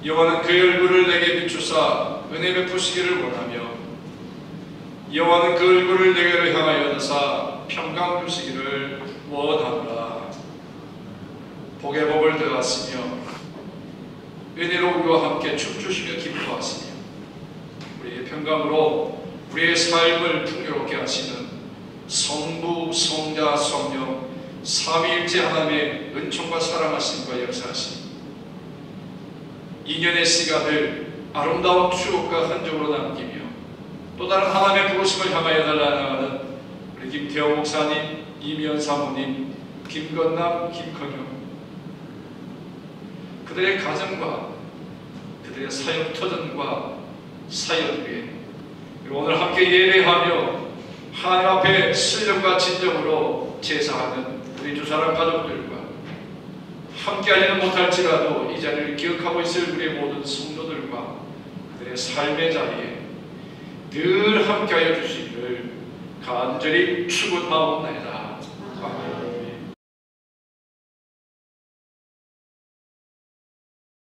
Speaker 2: 여호와는 그의 얼굴을 내게 비추사 은혜 베푸시기를 원하며 여호와는 그 얼굴을 내게로 향하여 드사 평강 주시기를 원하노라. 복의 복을 더하시며 은혜로 우리와 함께 춤추시며 기뻐하시며 우리의 평강으로 우리의 삶을 풍요롭게 하시는 성부, 성자, 성령 삼위일체 하나님의 은총과 사랑하심과 역사하심 2년의 시간을 아름다운 추억과 흔적으로 남기며 또 다른 하나님의 부르심을 향하여 달려나가는 우리 김태호 목사님, 이미연 사모님, 김건남, 김건영 그들의 가정과 그들의 사역 터전과 사역 위에 그리고 오늘 함께 예배하며 하나님 앞에 신령과 진정으로 제사하는 우리 두 사람 가족들과 함께하지는 못할지라도 이 자리를 기억하고 있을 우리의 모든 성도들과 그들의 삶의 자리에 늘 함께하여 주시기를 간절히 축원하옵나이다. 아멘.